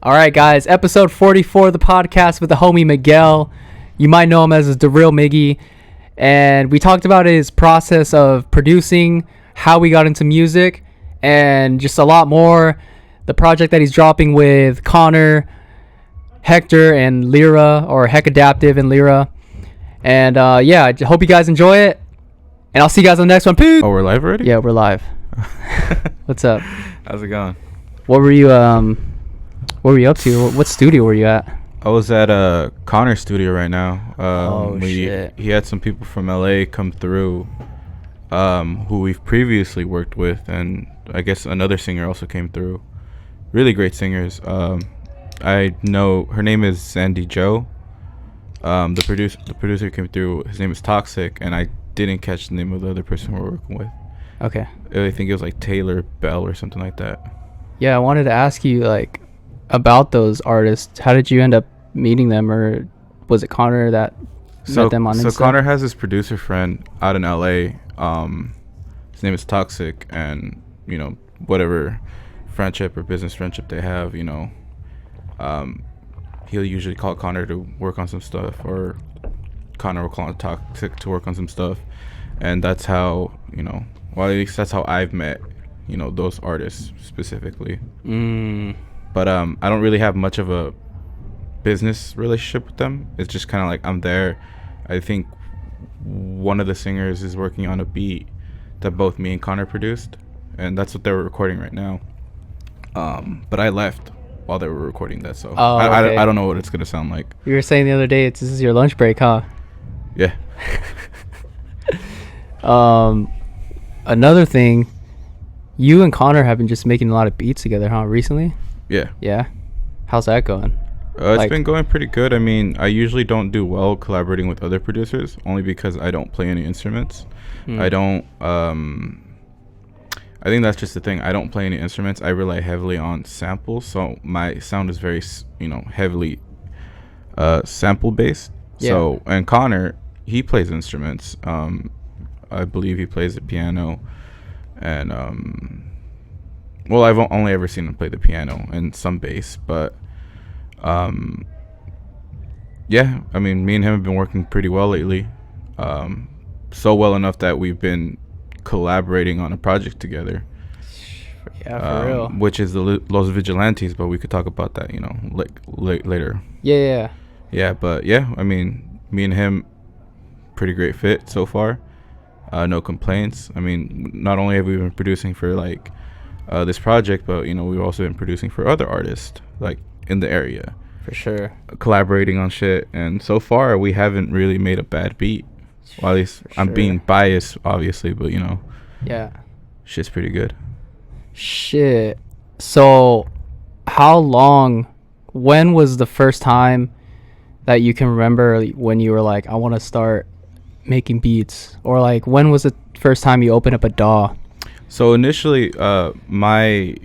All right, guys, episode 44 of the podcast with the homie Miguel. You might know him as the real Miggy. And we talked about his process of producing, how we got into music, and just a lot more. The project that he's dropping with Connor, Hector, and Lyra, or Heck Adaptive and Lyra. And yeah, I hope you guys enjoy it. And I'll see you guys on the next one. Peace. Oh, we're live already? Yeah, we're live. What's up? How's it going? What were you up to? What studio were you at? I was at Connor's studio right now. Shit. He had some people from LA come through who we've previously worked with, and I guess another singer also came through. Really great singers. I know her name is Sandy Joe. The producer came through. His name is Toxic, and I didn't catch the name of the other person we're working with. Okay. I think it was like Taylor Bell or something like that. Yeah, I wanted to ask you about those artists. How did you end up meeting them, or was it Connor that met them on Insta? So Connor has this producer friend out in LA. His name is Toxic, and whatever friendship or business friendship they have, he'll usually call Connor to work on some stuff, or Connor will call Toxic to work on some stuff, and that's how at least that's how I've met those artists specifically. But I don't really have much of a business relationship with them. It's just kind of like I'm there. I think one of the singers is working on a beat that both me and Connor produced, and that's what they were recording right now. But I left while they were recording that, so okay. I don't know what it's gonna sound like. You were saying the other day this is your lunch break, huh? Yeah. Another thing, you and Connor have been just making a lot of beats together, huh? Recently? Yeah. Yeah. How's that going? It's been going pretty good. I mean, I usually don't do well collaborating with other producers, only because I don't play any instruments. I don't. I think that's just the thing. I don't play any instruments. I rely heavily on samples, so my sound is very, heavily sample based. Yeah. So, and Connor, he plays instruments. I believe he plays the piano, and well, I've only ever seen him play the piano and some bass, but yeah, I mean, me and him have been working pretty well lately. So well enough that we've been collaborating on a project together. Yeah, for real. Which is the Los Vigilantes, but we could talk about that, later. Yeah. Yeah, but yeah, I mean, me and him, pretty great fit so far. No complaints. I mean, not only have we been producing for this project, but we've also been producing for other artists in the area. For sure. Collaborating on shit, and so far we haven't really made a bad beat. Well, at least I'm being biased, obviously, but yeah, shit's pretty good. Shit. So, when was the first time that you can remember when you were like, I want to start making beats? Or when was the first time you opened up a DAW? So initially, my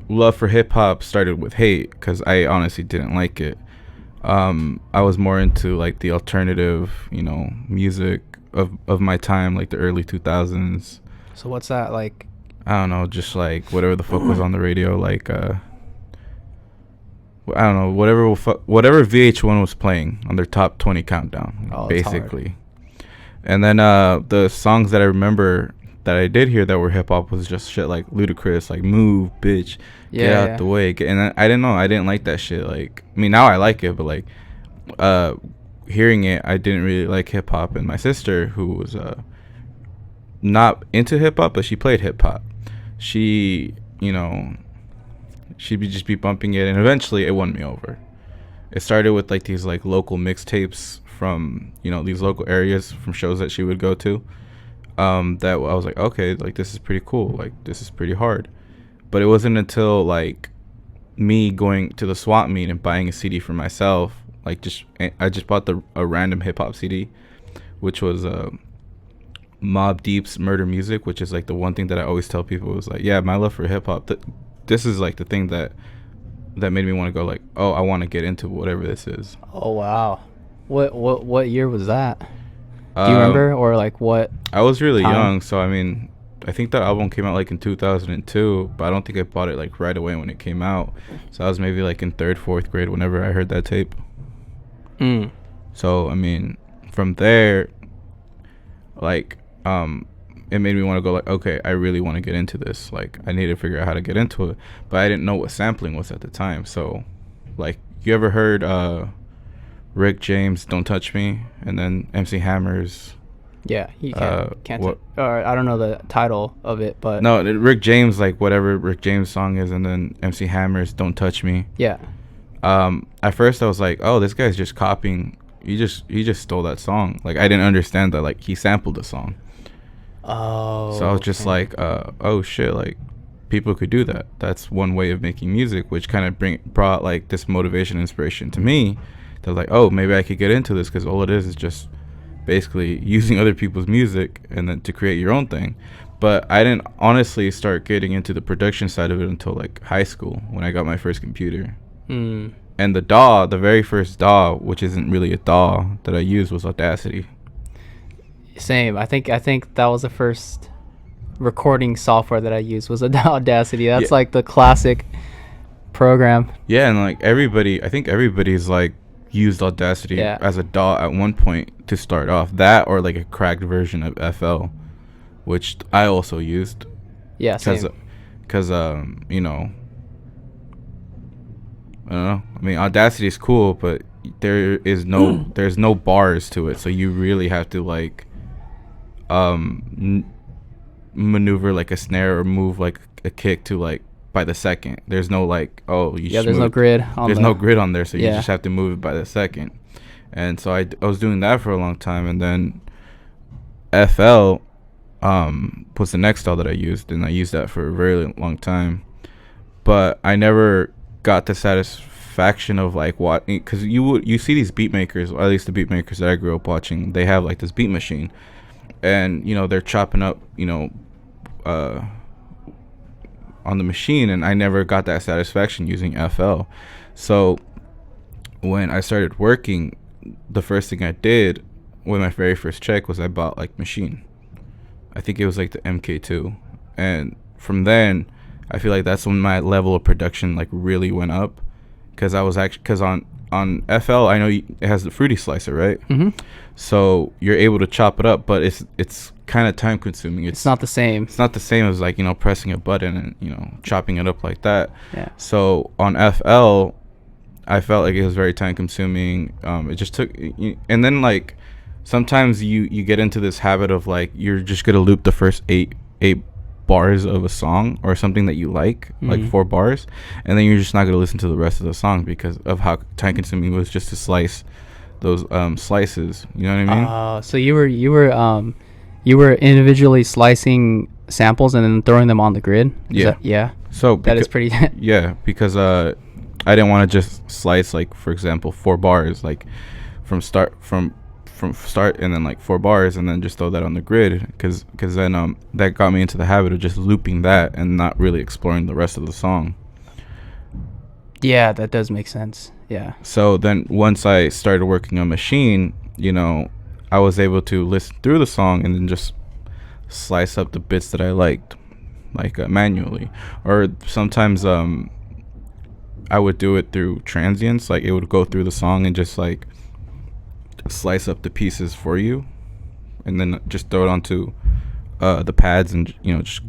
love for hip hop started with hate, because I honestly didn't like it. I was more into the alternative, music of my time, the early 2000s. So what's that like? I don't know, just whatever the fuck was on the radio, I don't know, whatever VH1 was playing on their top 20 countdown, basically. And then the songs that I remember that I did hear that were hip hop was just shit like Ludacris, Move, Bitch, Get Out the Way. And I didn't know, I didn't like that shit. I mean, now I like it, but hearing it, I didn't really like hip hop. And my sister, who was not into hip hop, but she played hip hop, she, she'd just be bumping it, and eventually it won me over. It started with these local mixtapes from these local areas from shows that she would go to. That I was like, okay, this is pretty cool, this is pretty hard. But it wasn't until me going to the swap meet and buying a CD for myself, I just bought a random hip hop CD, which was Mobb Deep's Murder Music, which is the one thing that I always tell people was yeah, my love for hip hop, this is the thing that made me want to go oh, I want to get into whatever this is. Oh wow. What year was that? Do you remember, or what? I was really time? young, so I mean, I think that album came out like in 2002, but I don't think I bought it like right away when it came out. So I was maybe like in 3rd, 4th grade whenever I heard that tape. So I mean, from there, like it made me want to go like, okay, I really want to get into this. Like I need to figure out how to get into it, but I didn't know what sampling was at the time. So like, you ever heard Rick James "Don't Touch Me" and then MC Hammer's Yeah, you can't or I don't know the title of it, but no, Rick James, like whatever Rick James song is, and then MC Hammer's "Don't Touch Me." Yeah. At first I was like, oh, this guy's just copying. He just stole that song. Like I didn't understand that like he sampled the song. Oh. So I was just like, oh shit, like people could do that. That's one way of making music, which kind of brought like this motivation, inspiration to me. That was like, oh, maybe I could get into this, because all it is just basically using other people's music and then to create your own thing. But I didn't honestly start getting into the production side of it until like high school, when I got my first computer. And the very first DAW, which isn't really a DAW that I used, was Audacity. Same. I think that was the first recording software that I used, was Audacity. That's like the classic program. Yeah, and like I think everybody's like used Audacity as a DAW at one point to start off. That or like a cracked version of FL, which I also used. Yeah, same. Because you know, I don't know. I mean, Audacity is cool, but there's no bars to it, so you really have to like maneuver like a snare or move like a kick to like by the second. There's no like, oh, there's no grid on there, so you just have to move it by the second. And so I was doing that for a long time, and then FL was the next DAW that I used, and I used that for a very long time. But I never got the satisfaction of like what, because you see these beat makers, or at least the beat makers that I grew up watching, they have like this beat machine, and you know they're chopping up, you know, on the machine, and I never got that satisfaction using FL. So when I started working, the first thing I did with my very first check was I bought like machine. I think it was like the MK2, and from then I feel like that's when my level of production like really went up, because on FL, I know it has the fruity slicer, right? So you're able to chop it up, but it's kind of time consuming. It's not the same. It's not the same as like, you know, pressing a button and, you know, chopping it up like that. Yeah. So on FL, I felt like it was very time consuming. It just took, and then like sometimes you get into this habit of like you're just gonna loop the first eight bars of a song or something that you like 4 bars, and then you're just not gonna listen to the rest of the song because of how time consuming it was just to slice those slices. You know what I mean? So you were individually slicing samples and then throwing them on the grid? Yeah. So that is pretty yeah, because I didn't want to just slice like, for example, 4 bars like from start and then like 4 bars and then just throw that on the grid, because then that got me into the habit of just looping that and not really exploring the rest of the song. Yeah, that does make sense. Yeah. So then once I started working on machine, you know, I was able to listen through the song and then just slice up the bits that I liked, like manually. Or sometimes I would do it through transients, like it would go through the song and just like slice up the pieces for you, and then just throw it onto the pads and, you know, just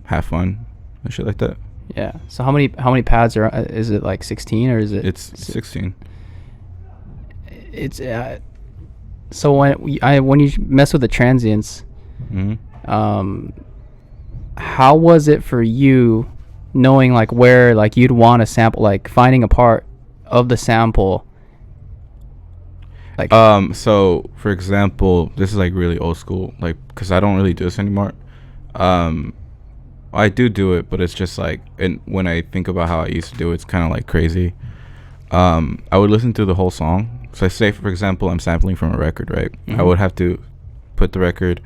have fun and shit like that. Yeah. So how many pads is it, like 16 or is it? It's 16. It's so when you mess with the transients, how was it for you knowing like where like you'd want to sample, like finding a part of the sample? Like so for example, this is like really old school, like, because I don't really do this anymore. I do it, but it's just like, and when I think about how I used to do it, it's kind of like crazy. I would listen through the whole song. So I say, for example, I'm sampling from a record, right? I would have to put the record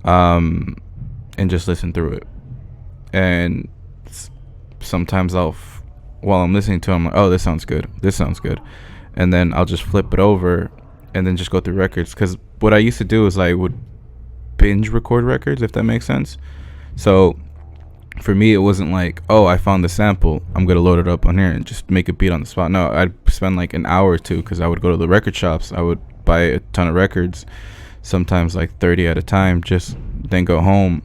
and just listen through it, and sometimes while I'm listening to it, I'm like, oh, this sounds good, and then I'll just flip it over and then just go through records. Because what I used to do is I would binge record records, if that makes sense. So for me, it wasn't like, oh, I found the sample, I'm gonna load it up on here and just make a beat on the spot. No, I'd spend like an hour or two, because I would go to the record shops, I would buy a ton of records, sometimes like 30 at a time, just then go home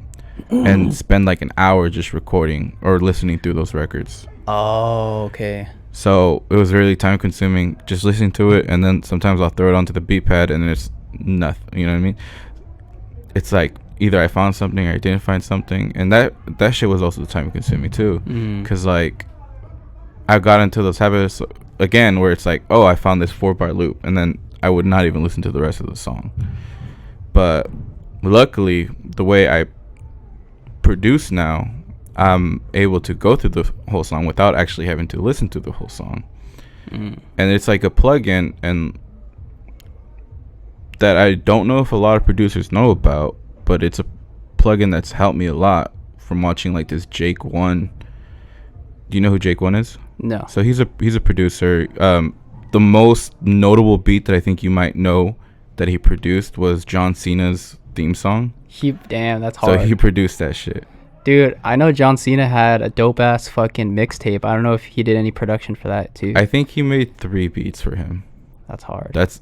and spend like an hour just recording or listening through those records. Oh, okay. So it was really time consuming just listening to it, and then sometimes I'll throw it onto the beat pad and it's nothing, you know what I mean? It's like either I found something or I didn't find something, and that shit was also time consuming too, because like I got into those habits again where it's like, oh, I found this 4-bar loop, and then I would not even listen to the rest of the song. But luckily, the way I produce now, I'm able to go through the whole song without actually having to listen to the whole song. And it's like a plugin, and that I don't know if a lot of producers know about, but it's a plugin that's helped me a lot from watching like this Jake One. Do you know who Jake One is? No. So he's a producer. The most notable beat that I think you might know that he produced was John Cena's theme song. Damn, that's hard. So he produced that shit. Dude, I know John Cena had a dope ass fucking mixtape. I don't know if he did any production for that too. I think he made 3 beats for him. That's hard. That's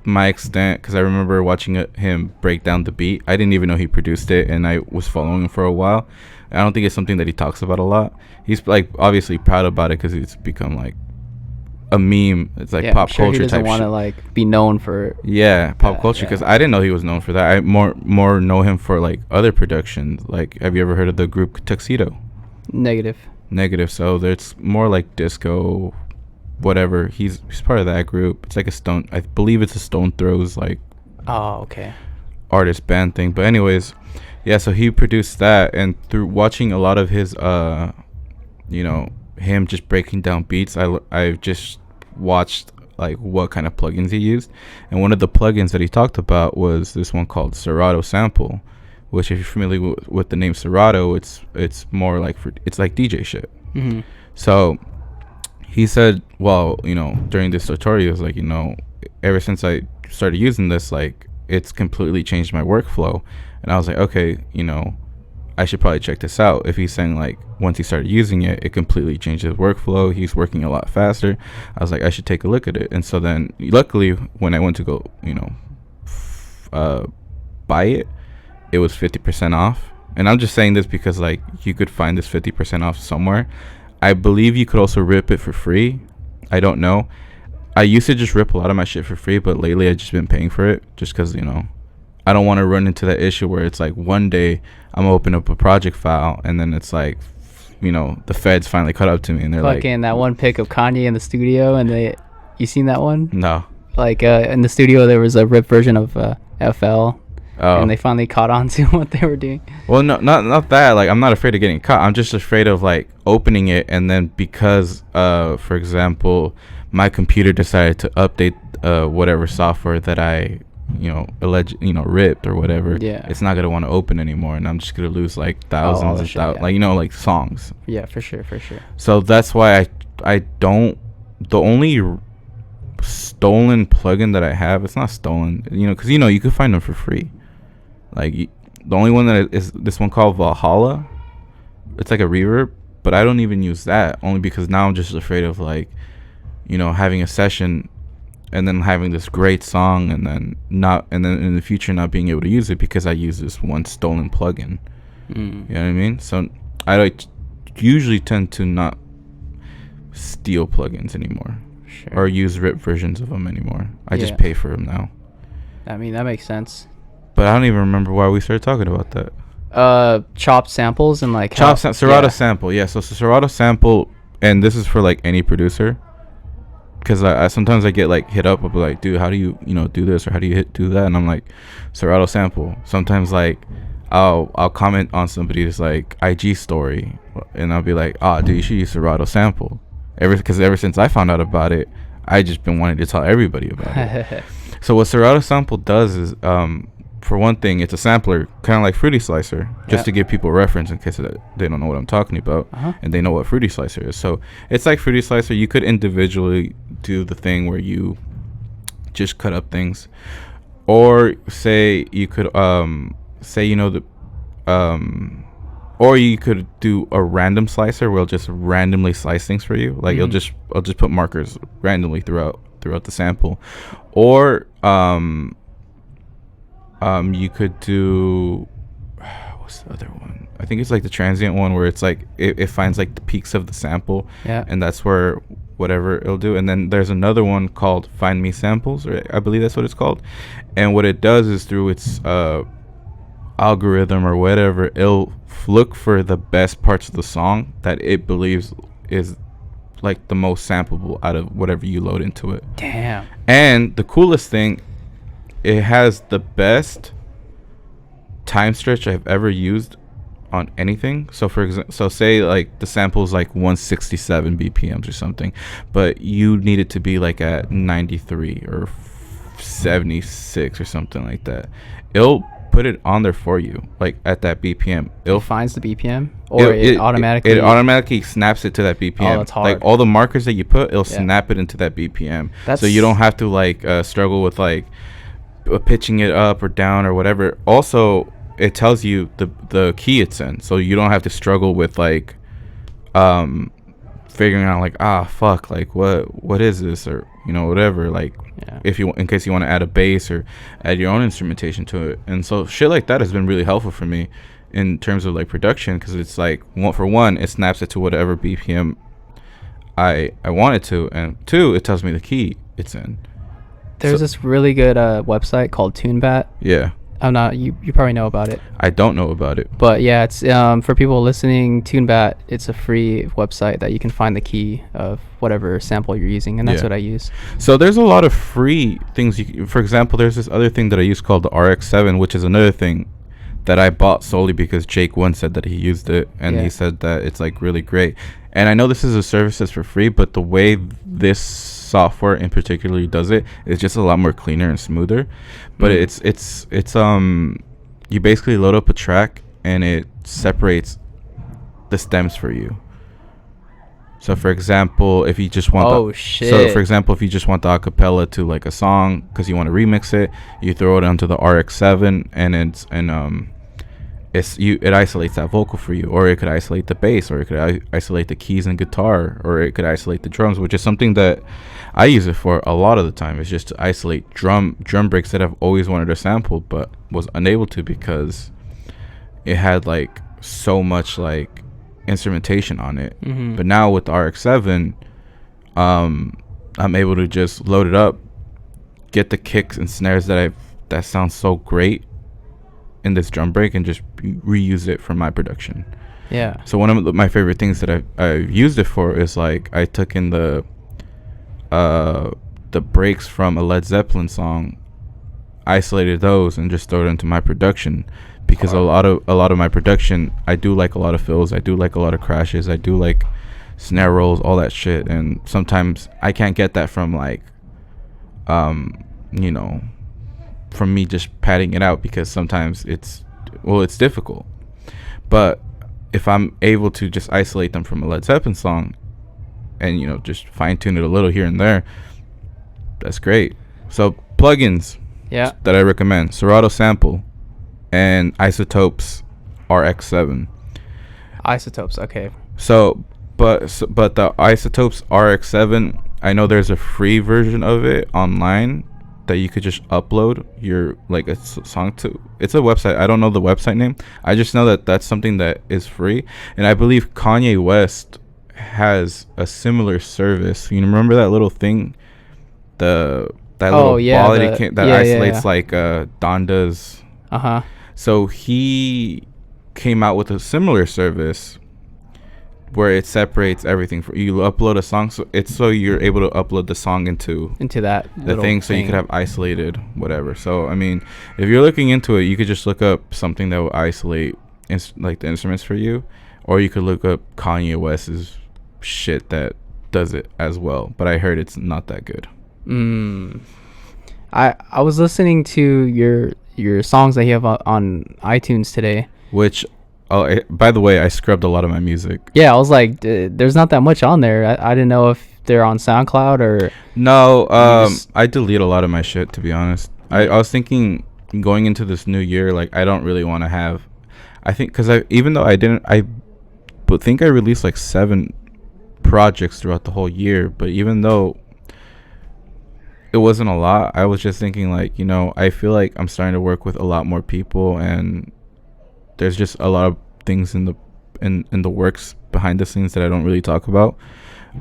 my extent, because I remember watching him break down the beat. I didn't even know he produced it, and I was following him for a while. I don't think it's something that he talks about a lot. He's like obviously proud about it because it's become like a meme. It's like pop culture type shit. He doesn't want to like be known for pop culture, because I didn't know he was known for that. I more know him for like other productions. Like, have you ever heard of the group Tuxedo? Negative. So it's more like disco, whatever. He's part of that group. It's like I believe it's a Stone Throws like artist band thing. But anyways, yeah, so he produced that, and through watching a lot of his him just breaking down beats, I just watched like what kind of plugins he used, and one of the plugins that he talked about was this one called Serato Sample, which, if you're familiar with the name Serato, it's more like it's like DJ shit. So he said, well, during this tutorial, was like, ever since I started using this, like, it's completely changed my workflow. And I was like, okay, I should probably check this out. If he's saying like once he started using it, it completely changed his workflow, he's working a lot faster, I was like, I should take a look at it. And so then luckily when I went to go buy it, it was 50% off. And I'm just saying this because like you could find this 50% off somewhere. I believe you could also rip it for free. I don't know. I used to just rip a lot of my shit for free, but lately I've just been paying for it just because I don't want to run into that issue where it's like one day I'm gonna open up a project file and then it's like, the feds finally caught up to me and they're fucking that one pic of Kanye in the studio, and you seen that one? No. Like in the studio there was a ripped version of FL, and they finally caught on to what they were doing. Well, no, not that. Like, I'm not afraid of getting caught. I'm just afraid of like opening it, and then because for example, my computer decided to update whatever software that I ripped or whatever, it's not gonna want to open anymore, and I'm just gonna lose like thousands of thousands, like songs. Yeah, for sure. So that's why I don't. The only stolen plugin that I have, it's not stolen, because you can find them for free. Like the only one that is this one called Valhalla. It's like a reverb, but I don't even use that, only because now I'm just afraid of like having a session and then having this great song and then in the future not being able to use it because I use this one stolen plugin. You know what I mean? So I usually tend to not steal plugins anymore, or use ripped versions of them anymore. I just pay for them now. I mean, that makes sense. But I don't even remember why we started talking about that. Chopped samples and like Serato Sample. Yeah, so Serato Sample, and this is for like any producer. Because I sometimes I get like hit up with like, dude, how do you do this, or how do you do that? And I'm like, Serato Sample. Sometimes like I'll comment on somebody's like IG story, and I'll be like, dude, you should use Serato Sample. Because ever since I found out about it, I just been wanting to tell everybody about it. So what Serato Sample does is, for one thing, it's a sampler, kind of like Fruity Slicer, just to give people a reference in case they don't know what I'm talking about, and they know what Fruity Slicer is. So it's like Fruity Slicer. You could individually do the thing where you just cut up things, or say you could or you could do a random slicer where it'll just randomly slice things for you. Like I'll just put markers randomly throughout the sample, or you could do what's the other one? I think it's like the transient one where it's like it finds like the peaks of the sample, and that's where whatever it'll do. And then there's another one called Find Me Samples, or I believe that's what it's called. And what it does is through its algorithm or whatever, it'll look for the best parts of the song that it believes is like the most sampleable out of whatever you load into it. Damn. And the coolest thing, it has the best time stretch I've ever used on anything. So for example, so say like the sample is like 167 BPMs or something, but you need it to be like at 93 or 76 or something like that. It'll put it on there for you, like at that BPM. It finds the BPM, or it automatically snaps it to that BPM. Oh, that's hard. Like all the markers that you put, it'll snap it into that BPM. So you don't have to like struggle with like pitching it up or down or whatever. Also, it tells you the key it's in, so you don't have to struggle with like figuring out like fuck, like what is this, or you know, whatever, like if you, in case you want to add a bass or add your own instrumentation to it. And so shit like that has been really helpful for me in terms of like production, because it's like for one, it snaps it to whatever BPM I want it to, and two, it tells me the key it's in. There's this really good website called TuneBat. Yeah. I'm not. You probably know about it. I don't know about it. But yeah, it's for people listening. TuneBat. It's a free website that you can find the key of whatever sample you're using, and that's what I use. So there's a lot of free things. For example, there's this other thing that I use called the RX7, which is another thing that I bought solely because Jake once said that he used it, and he said that it's like really great. And I know this is a service that's for free, but the way this software in particular does it is just a lot more cleaner and smoother. But it's you basically load up a track and it separates the stems for you. So for example, if you just want if you just want the acapella to like a song because you want to remix it, you throw it onto the RX7 and it isolates that vocal for you, or it could isolate the bass, or it could isolate the keys and guitar, or it could isolate the drums, which is something that I use it for a lot of the time. It's just to isolate drum breaks that I've always wanted to sample but was unable to because it had like so much like instrumentation on it. But now with the RX7, I'm able to just load it up, get the kicks and snares that sounds so great in this drum break, and just reuse it for my production. Yeah. So one of my favorite things that I've used it for is like I took in the breaks from a Led Zeppelin song, isolated those, and just throw it into my production, because a lot of my production, I do like a lot of fills, I do like a lot of crashes, I do like snare rolls, all that shit, and sometimes I can't get that from like you know, from me just padding it out, because sometimes it's difficult. But if I'm able to just isolate them from a Led Zeppelin song and, you know, just fine tune it a little here and there, that's great. So plugins that I recommend: Serato Sample and Isotopes RX7. Isotopes, okay. So but the Isotopes RX7, I know there's a free version of it online that you could just upload your like a song to. It's a website. I don't know the website name. I just know that that's something that is free, and I believe Kanye West has a similar service. You remember that little thing, little ball that isolates like Donda's. So he came out with a similar service where it separates everything. For you upload a song, so you're able to upload the song into that the thing, so you could have isolated whatever. So I mean, if you're looking into it, you could just look up something that will isolate like the instruments for you, or you could look up Kanye West's shit that does it as well. But I heard it's not that good. I was listening to your songs that you have on iTunes today, which by the way, I scrubbed a lot of my music. Yeah, I was like, there's not that much on there. I didn't know if they're on SoundCloud or... No, I delete a lot of my shit, to be honest. I was thinking going into this new year, like, I don't really want to have... I think because even though but think I released like 7 projects throughout the whole year, but even though it wasn't a lot, I was just thinking like, I feel like I'm starting to work with a lot more people, and there's just a lot of things in the works behind the scenes that I don't really talk about,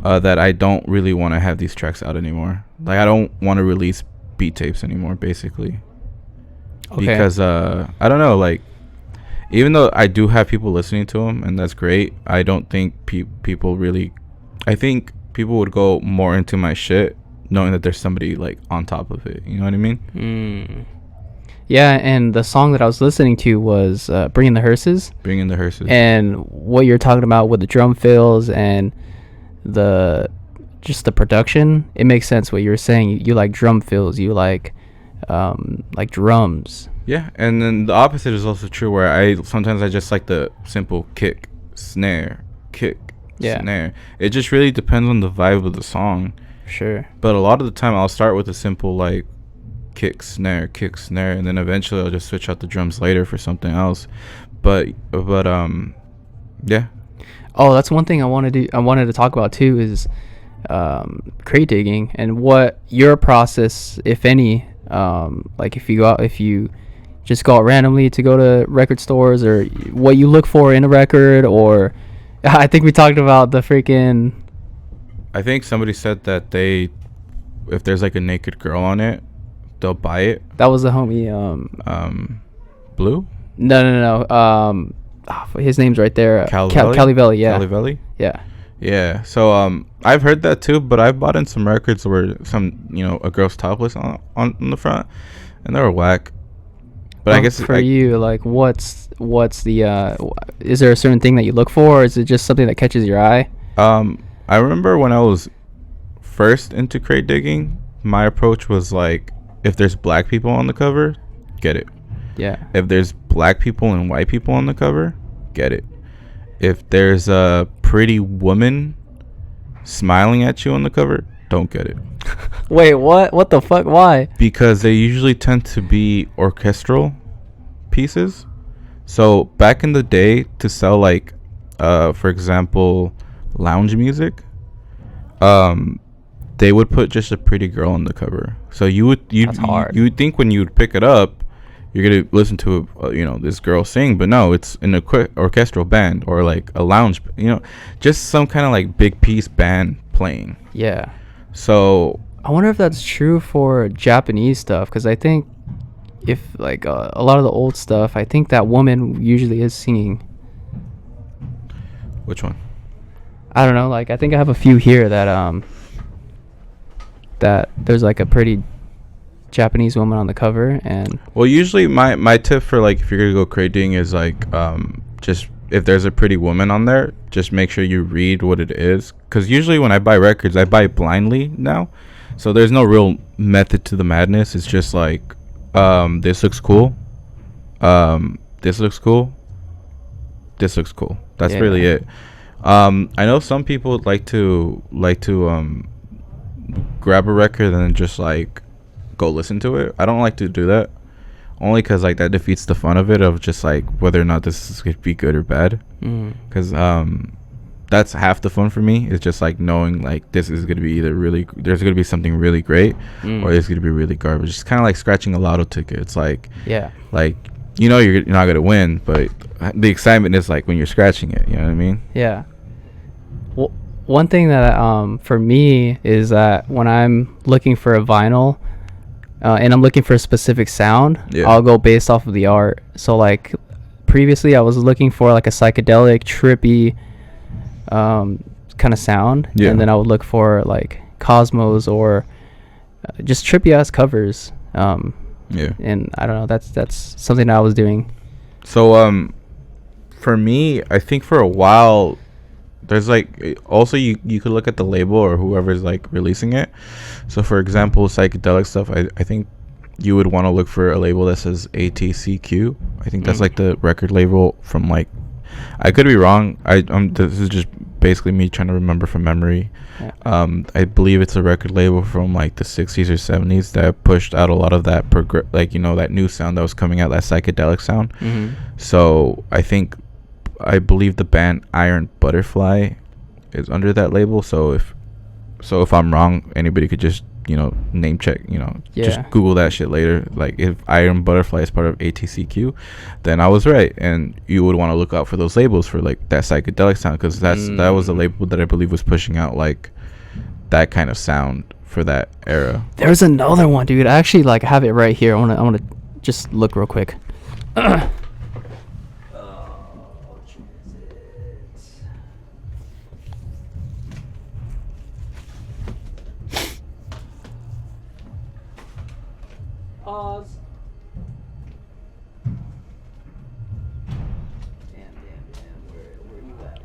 that I don't really want to have these tracks out anymore. Like I don't want to release beat tapes anymore, basically. Okay. Because I don't know, like even though I do have people listening to them, and that's great, I don't think people really. I think people would go more into my shit knowing that there's somebody like on top of it. You know what I mean? Yeah, and the song that I was listening to was Bring in the Hearses. Bring in the Hearses. And what you're talking about with the drum fills and the production, it makes sense what you were saying. You like drum fills, you like drums. Yeah, and then the opposite is also true, where I just like the simple kick, snare, snare. It just really depends on the vibe of the song. Sure. But a lot of the time I'll start with a simple like kick, snare, and then eventually I'll just switch out the drums later for something else. But yeah. Oh, that's one thing I wanted to talk about too, is crate digging and what your process, if any, like if you just go out randomly to go to record stores, or what you look for in a record, or I think we talked about the freaking. I think somebody said that if there's like a naked girl on it, they'll buy it. That was the homie. Blue? No. His name's right there. Calivelli. Yeah. Calivelli? Yeah. Yeah. So I've heard that too, but I've bought in some records where a girl's topless on the front, and they were whack. But I guess for you, like, what's the is there a certain thing that you look for, or is it just something that catches your eye? I remember when I was first into crate digging, my approach was like, if there's black people on the cover, get it. Yeah. If there's black people and white people on the cover, get it. If there's a pretty woman smiling at you on the cover, don't get it. Wait, what? What the fuck? Why? Because they usually tend to be orchestral pieces. So back in the day, to sell like, for example, lounge music, they would put just a pretty girl on the cover. So you would think when you would pick it up, you're gonna listen to this girl sing, but no, it's an orchestral band, or like a lounge, just some kind of like big piece band playing. Yeah. So I wonder if that's true for Japanese stuff, because I think if like a lot of the old stuff, I think that woman usually is singing. Which one? I don't know. Like I think I have a few here that there's like a pretty Japanese woman on the cover. And well, usually my tip for like if you're gonna go crate digging is like just if there's a pretty woman on there, just make sure you read what it is, because usually when I buy records, I buy blindly now, so there's no real method to the madness. It's just like this looks cool, this looks cool, this looks cool. That's really it. I know some people like to grab a record and then just like go listen to it. I don't like to do that, only because like that defeats the fun of it, of just like whether or not this is gonna be good or bad. Because that's half the fun for me. It's just like knowing like this is gonna be either there's gonna be something really great, or it's gonna be really garbage. It's kind of like scratching a lotto ticket. It's like like you're not gonna win, but the excitement is like when you're scratching it. You know what I mean? Yeah. Well, one thing that for me is that when I'm looking for a vinyl, and I'm looking for a specific sound, I'll go based off of the art. So like previously I was looking for like a psychedelic, trippy kind of sound, and then I would look for like Cosmos or just trippy ass covers. And I don't know, that's something I was doing. So for me, I think for a while there's like also you could look at the label or whoever's like releasing it. So for example, psychedelic stuff, I think you would want to look for a label that says ATCQ. I think that's like the record label from like, I could be wrong. This is just basically me trying to remember from memory. Yeah. I believe it's a record label from like the 60s or 70s that pushed out a lot of that like, you know, that new sound that was coming out, that psychedelic sound. So I believe the band Iron Butterfly is under that label. So if I'm wrong, anybody could just, you know, name check, you know, just Google that shit later. Like, if Iron Butterfly is part of ATCQ, then I was right, and you would want to look out for those labels for like that psychedelic sound, because that was the label that I believe was pushing out like that kind of sound for that era. There's another one, dude. I actually like have it right here. I wanna just look real quick. Pause. Damn. Where you at?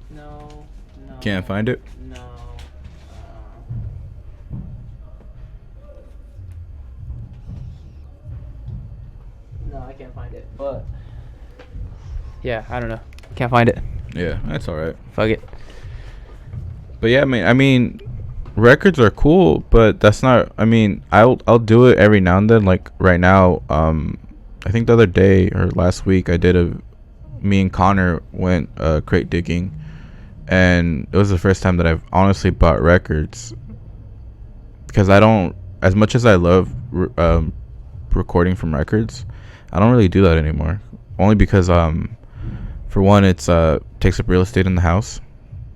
No. Can't find it? No. No, I can't find it. But yeah, I don't know. Can't find it. Yeah, that's all right. Fuck it. But yeah, I mean, records are cool, but that's not. I mean, I'll do it every now and then. Like right now, I think the other day or last week, me and Connor went crate digging, and it was the first time that I've honestly bought records, because I don't, as much as I love recording from records, I don't really do that anymore. Only because for one, it's takes up real estate in the house,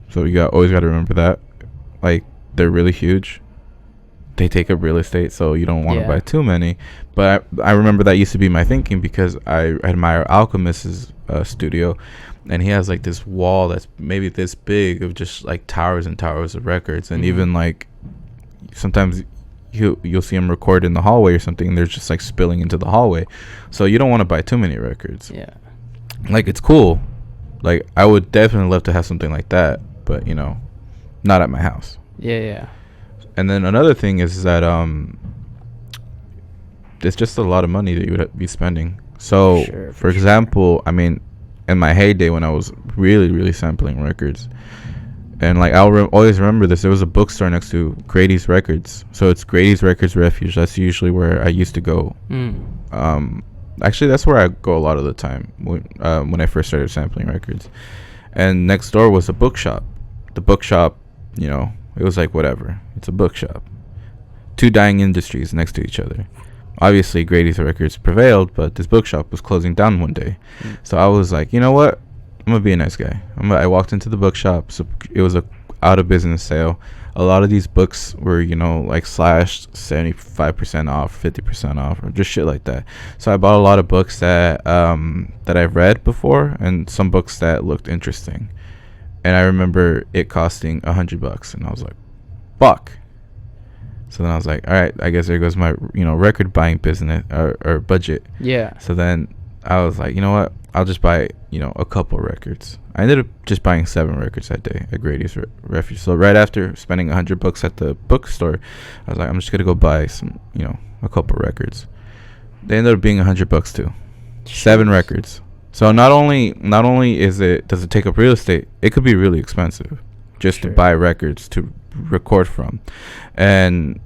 so you always got to remember that. Like, they're really huge. They take up real estate, so you don't want to buy too many. But I remember that used to be my thinking, because I admire Alchemist's studio, and he has like this wall that's maybe this big of just like towers and towers of records, and even like sometimes you'll see him record in the hallway or something, and they're just like spilling into the hallway. So you don't want to buy too many records. Yeah. Like, it's cool. Like, I would definitely love to have something like that, but, you know, not at my house. Yeah. And then another thing is that it's just a lot of money that you would be spending. So, for example, I mean, in my heyday when I was really, really sampling records, and like I'll always remember this, there was a bookstore next to Grady's Records. So it's Grady's Records Refuge. That's usually where I used to go. Actually, that's where I go a lot of the time when I first started sampling records. And next door was a bookshop. The bookshop, you know, it was like, whatever. It's a bookshop. Two dying industries next to each other. Obviously, Grady's Records prevailed, but this bookshop was closing down one day. So I was like, you know what? I'm going to be a nice guy. I walked into the bookshop. So it was a out of business sale. A lot of these books were, you know, like slashed 75% off, 50% off, or just shit like that. So I bought a lot of books that I've read before, and some books that looked interesting. And I remember it costing $100, and I was like, fuck. So then I was like, all right, I guess there goes my, you know, record buying business or budget. Yeah. So then I was like, you know what? I'll just buy, you know, a couple records. I ended up just buying 7 records that day at Grady's Refuge. So right after spending $100 at the bookstore, I was like, I'm just gonna go buy some, you know, a couple records. They ended up being $100 too. 7 records. So not only does it take up real estate, it could be really expensive just to buy records to record from. And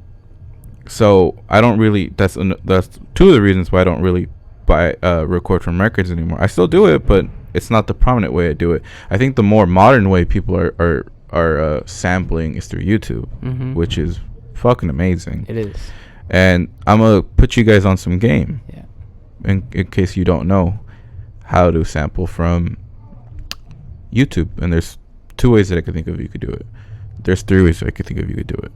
so I don't really, that's 2 of the reasons why I don't really buy record from records anymore. I still do it, but it's not the prominent way I do it. I think the more modern way people are sampling is through YouTube, which is fucking amazing. It is. And I'm gonna put you guys on some game. Yeah. In case you don't know how to sample from YouTube, and there's 2 ways that I could think of you could do it. There's 3 ways that I could think of you could do it.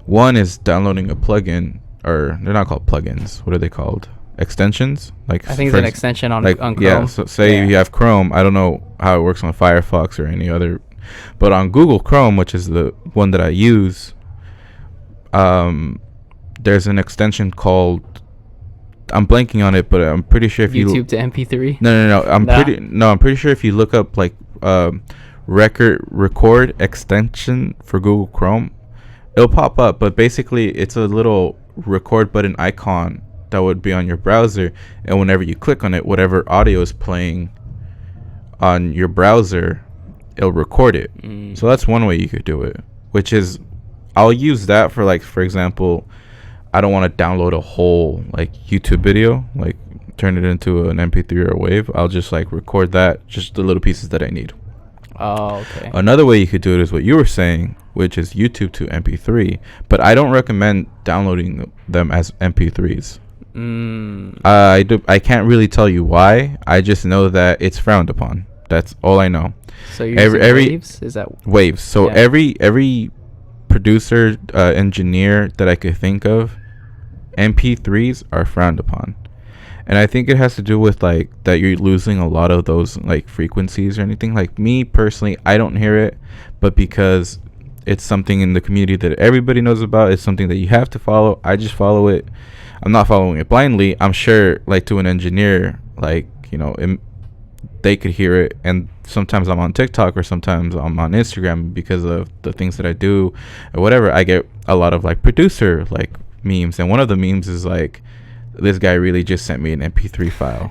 One is downloading a plugin, or they're not called plugins. What are they called? Extensions? Like, I think it's an extension on Chrome. Yeah, so say you have Chrome. I don't know how it works on Firefox or any other, but on Google Chrome, which is the one that I use, there's an extension called I'm blanking on it, but I'm pretty sure if YouTube to MP3. No. I'm pretty sure if you look up like record extension for Google Chrome, it'll pop up. But basically, it's a little record button icon that would be on your browser, and whenever you click on it, whatever audio is playing on your browser, it'll record it. So that's one way you could do it, which is I'll use that for, like, for example, I don't want to download a whole like YouTube video, like turn it into an MP3 or a wave. I'll just like record that, just the little pieces that I need. Oh, okay. Another way you could do it is what you were saying, which is YouTube to MP3, but I don't recommend downloading them as MP3s. I can't really tell you why. I just know that it's frowned upon. That's all I know. So you're using waves? Is that waves? So yeah. every producer, engineer that I could think of, MP3s are frowned upon. And I think it has to do with like that you're losing a lot of those like frequencies or anything. Like me personally, I don't hear it, but because it's something in the community that everybody knows about, it's something that you have to follow, I just follow it. I'm not following it blindly. I'm sure like to an engineer, like, you know, they could hear it. And sometimes I'm on TikTok or sometimes I'm on Instagram because of the things that I do or whatever. I get a lot of like producer like memes, and one of the memes is like, this guy really just sent me an MP3 file.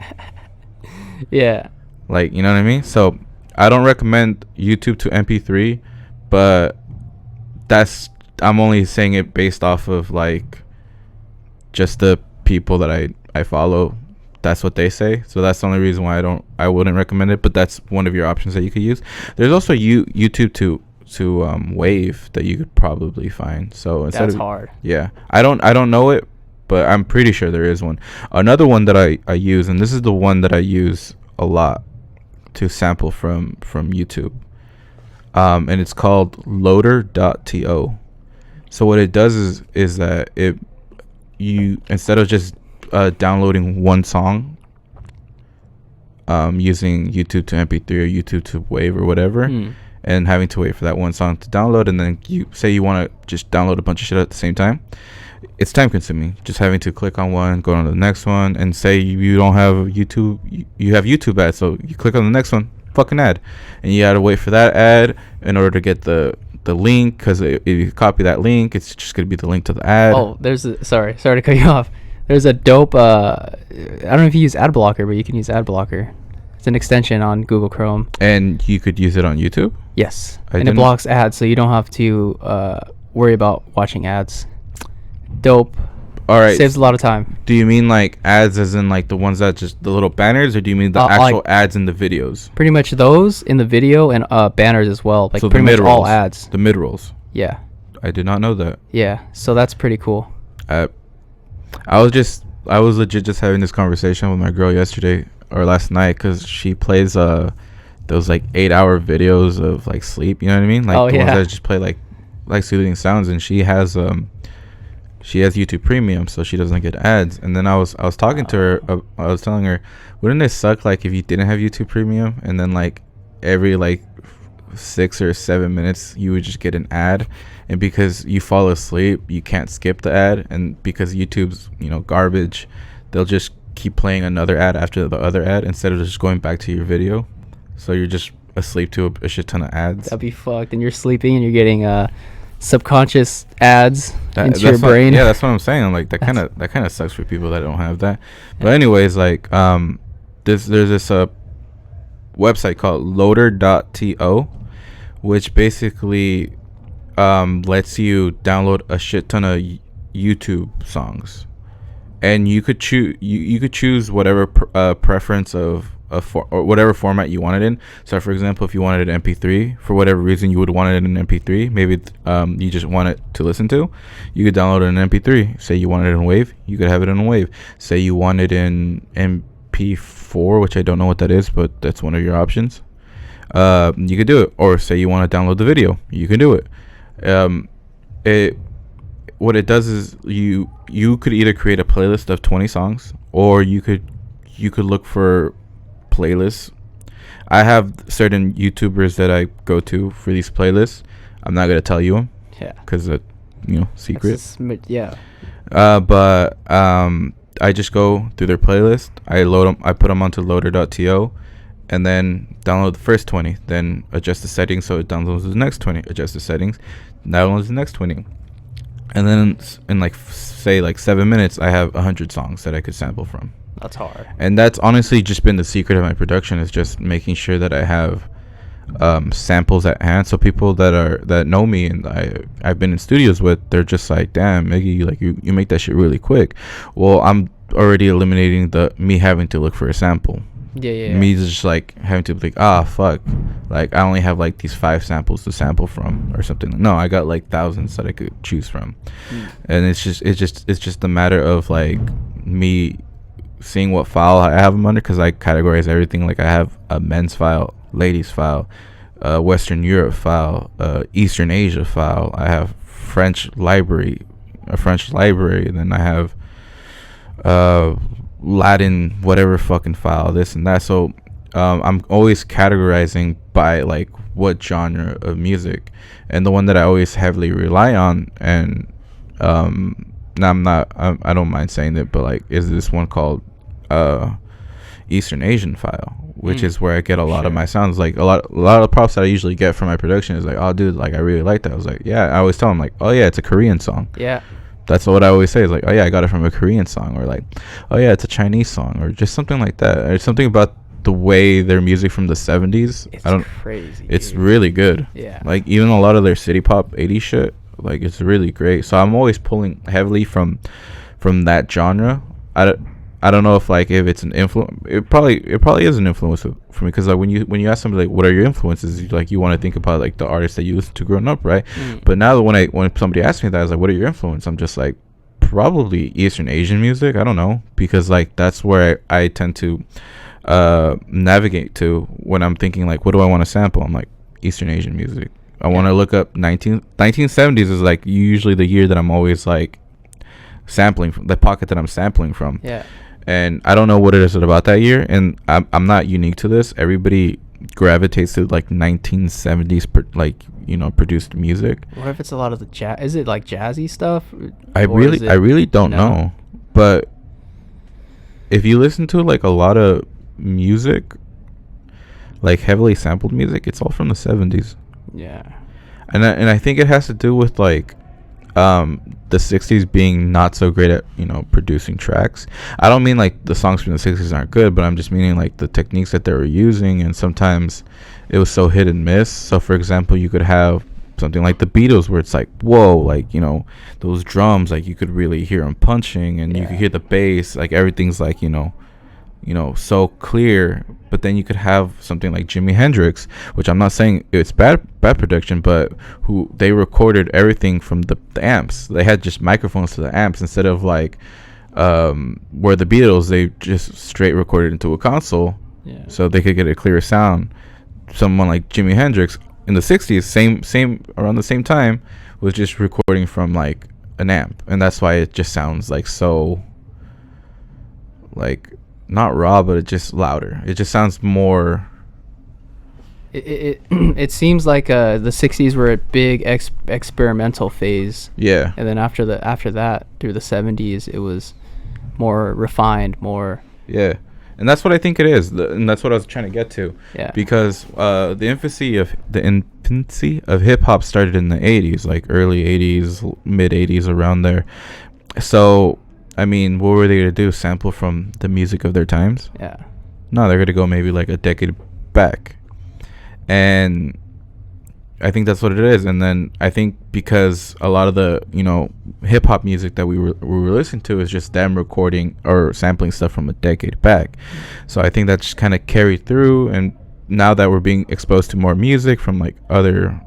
Yeah. Like, you know what I mean? So I don't recommend YouTube to MP3, but I'm only saying it based off of like just the people that I follow. That's what they say. So that's the only reason why I wouldn't recommend it, but that's one of your options that you could use. There's also YouTube to wave that you could probably find. So that's hard. Yeah. I don't know it, but I'm pretty sure there is one. Another one that I use, and this is the one that I use a lot to sample from YouTube, and it's called loader.to. So what it does is that you instead of just downloading one song using YouTube to MP3 or YouTube to wave or whatever, and having to wait for that one song to download, and then you say you want to just download a bunch of shit at the same time, it's time consuming. Just having to click on one, go on to the next one, and say you don't have YouTube, you have YouTube ads, so you click on the next one, fucking ad, and you gotta wait for that ad in order to get the link, because if you copy that link, it's just gonna be the link to the ad. Oh, sorry to cut you off. There's a dope I don't know if you use ad blocker, but you can use ad blocker. It's an extension on Google Chrome, and you could use it on YouTube. Yes, and it blocks ads, so you don't have to worry about watching ads. Dope. All right, saves a lot of time. Do you mean like ads as in like the ones that just the little banners, or do you mean the actual like ads in the videos? Pretty much those in the video, and banners as well, like so pretty much all ads. The mid-rolls. Yeah, I did not know that. Yeah, so that's pretty cool. I was legit just having this conversation with my girl yesterday or last night, because she plays those like 8-hour videos of like sleep, you know what I mean, like ones that just play like soothing sounds, and she has YouTube Premium, so she doesn't get ads. And then I was talking to her, I was telling her, wouldn't it suck like if you didn't have YouTube Premium, and then like every like 6 or 7 minutes you would just get an ad, and because you fall asleep you can't skip the ad, and because YouTube's, you know, garbage, they'll just keep playing another ad after the other ad instead of just going back to your video, so you're just asleep to a shit ton of ads. That'd be fucked, and you're sleeping and you're getting subconscious ads into your brain. Yeah, that's what I'm saying. I'm like, that kind of sucks for people that don't have that. But anyways, like there's this website called loader.to, which basically lets you download a shit ton of YouTube songs, and you could choose whatever preference of or whatever format you want it in. So for example, if you wanted an MP3 for whatever reason, you would want it in an MP3, maybe you just want it to listen to, you could download it in MP3. Say you want it in wave, you could have it in wave. Say you want it in MP4, which I don't know what that is, but that's one of your options. You could do it. Or say you want to download the video, you can do it. What it does is you could either create a playlist of 20 songs, or you could look for playlists. I have certain YouTubers that I go to for these playlists. I'm not gonna tell you them, because you know, secret. Yeah. But I just go through their playlist. I load them. I put them onto loader.to, and then download the first 20. Then adjust the settings so it downloads the next 20. Adjust the settings, downloads the next 20. And then in like say like 7 minutes, I have 100 songs that I could sample from. That's hard. And that's honestly just been the secret of my production, is just making sure that I have samples at hand, so people that know me and I've been in studios with, they're just like, damn, Miggy, like you make that shit really quick. Well, I'm already eliminating me having to look for a sample. Yeah. Me just like having to be like, fuck, like I only have like these 5 samples to sample from or something. No, I got like thousands that I could choose from. And it's just a matter of like me seeing what file I have them under, because I categorize everything. Like I have a men's file, ladies file, Western Europe file, Eastern Asia file. I have a French library, and then I have Latin whatever fucking file, this and that. So I'm always categorizing by like what genre of music, and the one that I always heavily rely on, and now I don't mind saying it, but like is this one called Eastern Asian file, which is where I get a lot of my sounds. Like a lot of the props that I usually get from my production is like, oh dude, like I really like that. I was like, yeah, I always tell them like, oh yeah, it's a Korean song. Yeah, that's what I always say is like, oh yeah, I got it from a Korean song, or like, oh yeah, it's a Chinese song, or just something like that. There's something about the way their music from the 70s, it's crazy, it's dude. Really good. Yeah, like even a lot of their city pop 80s shit, like it's really great. So I'm always pulling heavily from that genre. I don't know if it's an influence. It probably is an influence for me, because like when you ask somebody like, what are your influences, you want to think about like the artists that you listened to growing up, right? But now when somebody asks me that, I was like, what are your influences? I'm just like, probably Eastern Asian music. I don't know, because like that's where I tend to navigate to when I'm thinking like, what do I want to sample? I'm like, Eastern Asian music. I want to look up 1970s is like usually the year that I'm always like sampling from, the pocket that I'm sampling from. Yeah. And I don't know what it is about that year, and I'm not unique to this. Everybody gravitates to like 1970s produced music. What if it's a lot of the jazz? Is it like jazzy stuff? I really don't know. But if you listen to like a lot of music, like heavily sampled music, it's all from the 70s. Yeah. And I think it has to do with like the 60s being not so great at producing tracks. I don't mean like the songs from the 60s aren't good, but I'm just meaning like the techniques that they were using, and sometimes it was so hit and miss. So for example, you could have something like the Beatles where it's like, whoa, like those drums, like you could really hear them punching, and you could hear the bass, like everything's like so clear. But then you could have something like Jimi Hendrix, which I'm not saying it's bad production, but who they recorded everything from the amps. They had just microphones to the amps, instead of like where the Beatles, they just straight recorded into a console, so they could get a clearer sound. Someone like Jimi Hendrix in the 60s, same around the same time, was just recording from like an amp, and that's why it just sounds like so like not raw, but it just louder. It just sounds more. It seems like the 60s were a big experimental phase. Yeah. And then after that through the 70s, it was more refined, more. Yeah. And that's what I think it is, and that's what I was trying to get to. Yeah. Because the infancy of hip hop started in the 80s, like early 80s, mid 80s, around there. So I mean, what were they going to do? Sample from the music of their times? Yeah. No, they're going to go maybe like a decade back. And I think that's what it is. And then I think because a lot of the, hip hop music that we were listening to is just them recording or sampling stuff from a decade back. So I think that's kind of carried through. And now that we're being exposed to more music from like other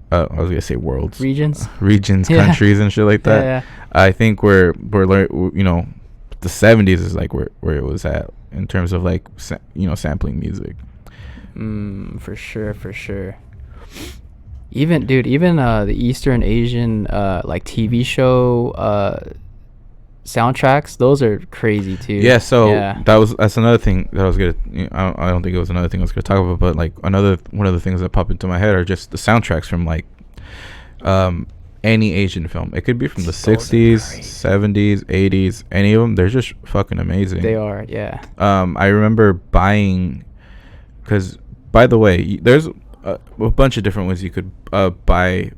I was gonna say regions, countries, and shit like that. Yeah. I think we're the 70s is like where it was at in terms of like sampling music. For sure. Even the Eastern Asian like TV show soundtracks, those are crazy too. Yeah, so that's another thing that I was gonna I don't think it was another thing I was gonna talk about, but like one of the things that pop into my head are just the soundtracks from like any Asian film. It could be from the Golden 60s, Parade. 70s, 80s, any of them. They're just fucking amazing. They are, yeah. I remember buying, because, by the way, there's a bunch of different ways you could buy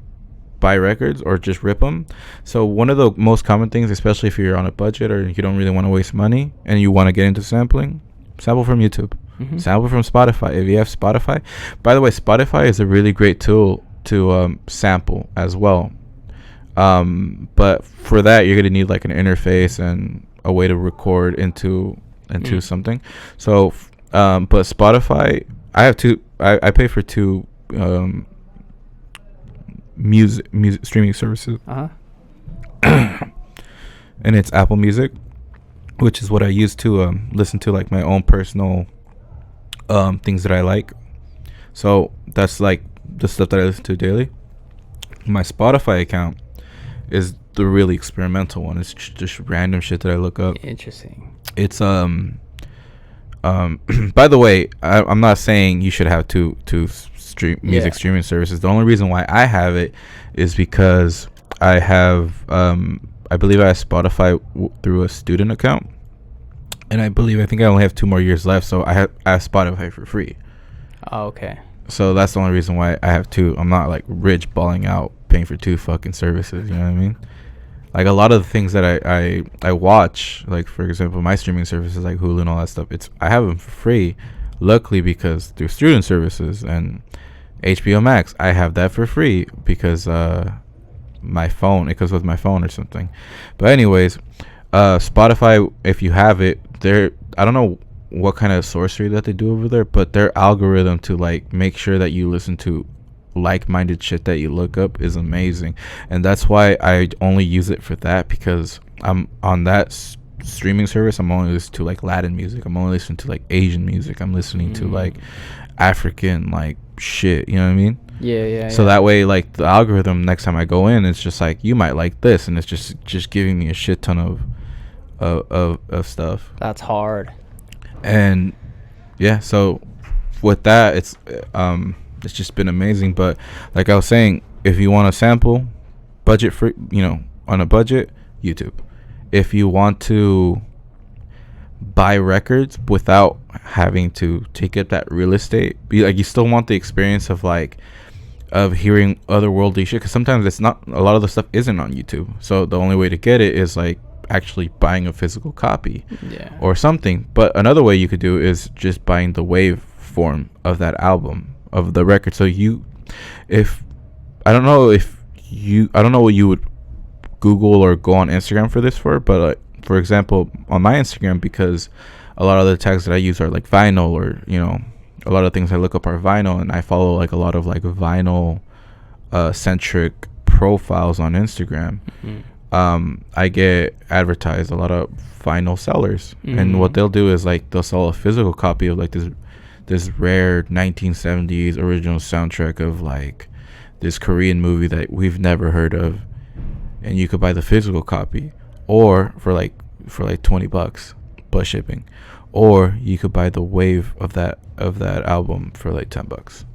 records or just rip them. So one of the most common things, especially if you're on a budget or you don't really want to waste money and you want to get into sampling, sample from YouTube. Sample from Spotify. If you have Spotify, by the way, Spotify is a really great tool to sample as well. But for that, you're gonna need like an interface and a way to record into something. So, but Spotify, I have two. I pay for two music streaming services. And it's Apple Music, which is what I use to listen to like my own personal things that I like. So that's like the stuff that I listen to daily. My Spotify account is the really experimental one. It's just random shit that I look up. Interesting. It's by the way, I'm not saying you should have two music streaming services. The only reason why I have it is because I have I believe I have Spotify through a student account, and I think I only have 2 more years left, so I have Spotify for free. Oh, okay. So that's the only reason why I have two. I'm not like rich balling out paying for 2 fucking services, you know what I mean? Like a lot of the things that I watch, like for example my streaming services like Hulu and all that stuff, I have them for free, luckily, because through student services. And HBO Max, I have that for free because my phone, it goes with my phone or something. But anyways, Spotify, if you have it, I don't know what kind of sorcery that they do over there, but their algorithm to like make sure that you listen to like-minded shit that you look up is amazing. And that's why I only use it for that, because I'm on that streaming service. I'm only listening to like Latin music, I'm only listening to like Asian music, I'm listening to like African like shit, you know what I mean? So that way, like, the algorithm next time I go in, it's just like, you might like this, and it's just giving me a shit ton of stuff. That's hard. And yeah, so with that, it's just been amazing. But like I was saying, if you want to sample, budget free, on a budget, YouTube. If you want to buy records without having to take up that real estate, you still want the experience of hearing otherworldly shit, because sometimes it's not, a lot of the stuff isn't on YouTube. So the only way to get it is like actually buying a physical copy or something. But another way you could do is just buying the wave form of that album, of the record. So I don't know what you would Google or go on Instagram for this for, but like, for example, on my Instagram, because a lot of the tags that I use are like vinyl, or a lot of things I look up are vinyl, and I follow like a lot of like vinyl centric profiles on Instagram. I get advertised a lot of vinyl sellers, and what they'll do is like they'll sell a physical copy of like this rare 1970s original soundtrack of like this Korean movie that we've never heard of, and you could buy the physical copy, or for like $20 plus shipping, or you could buy the wave of that album for like $10,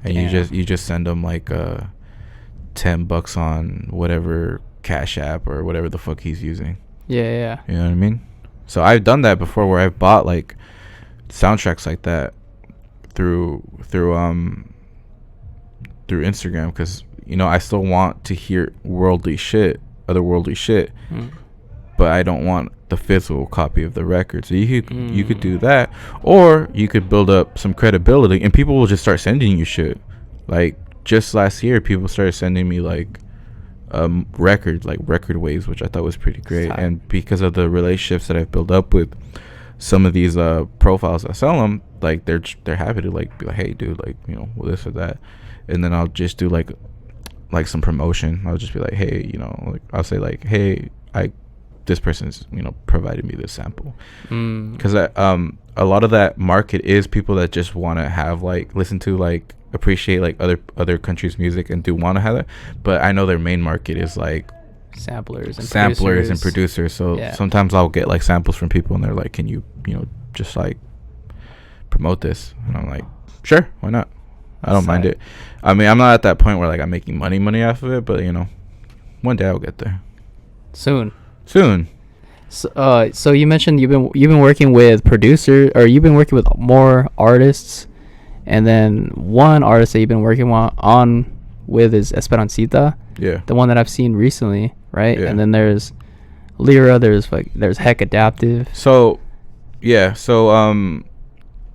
and you just send them like $10 on whatever Cash App or whatever the fuck he's using. You know what I mean? So I've done that before, where I've bought like soundtracks like that through Instagram, because I still want to hear otherworldly shit, but I don't want the physical copy of the record. So you could do that, or you could build up some credibility, and people will just start sending you shit. Like just last year, people started sending me like record waves, which I thought was pretty great. And because of the relationships that I've built up with some of these profiles that sell them, like they're happy to like be like, hey dude, like this or that, and then I'll just do like some promotion. I'll just be like, hey, like I'll say like, hey, this person's provided me this sample, because a lot of that market is people that just want to have like listen to like appreciate like other countries' music and do want to have that. But I know their main market is like samplers and producers. So sometimes I'll get like samples from people, and they're like, can you just like promote this? And I'm like, sure, why not? I don't mind it. I mean, I'm not at that point where like I'm making money off of it, but One day I'll get there. Soon. So you mentioned you've been working with producers, or you've been working with more artists, and then one artist that you've been working on with is Esperancita. Yeah. The one that I've seen recently, right? Yeah. And then there's Lyra. There's Heck Adaptive. So, yeah. So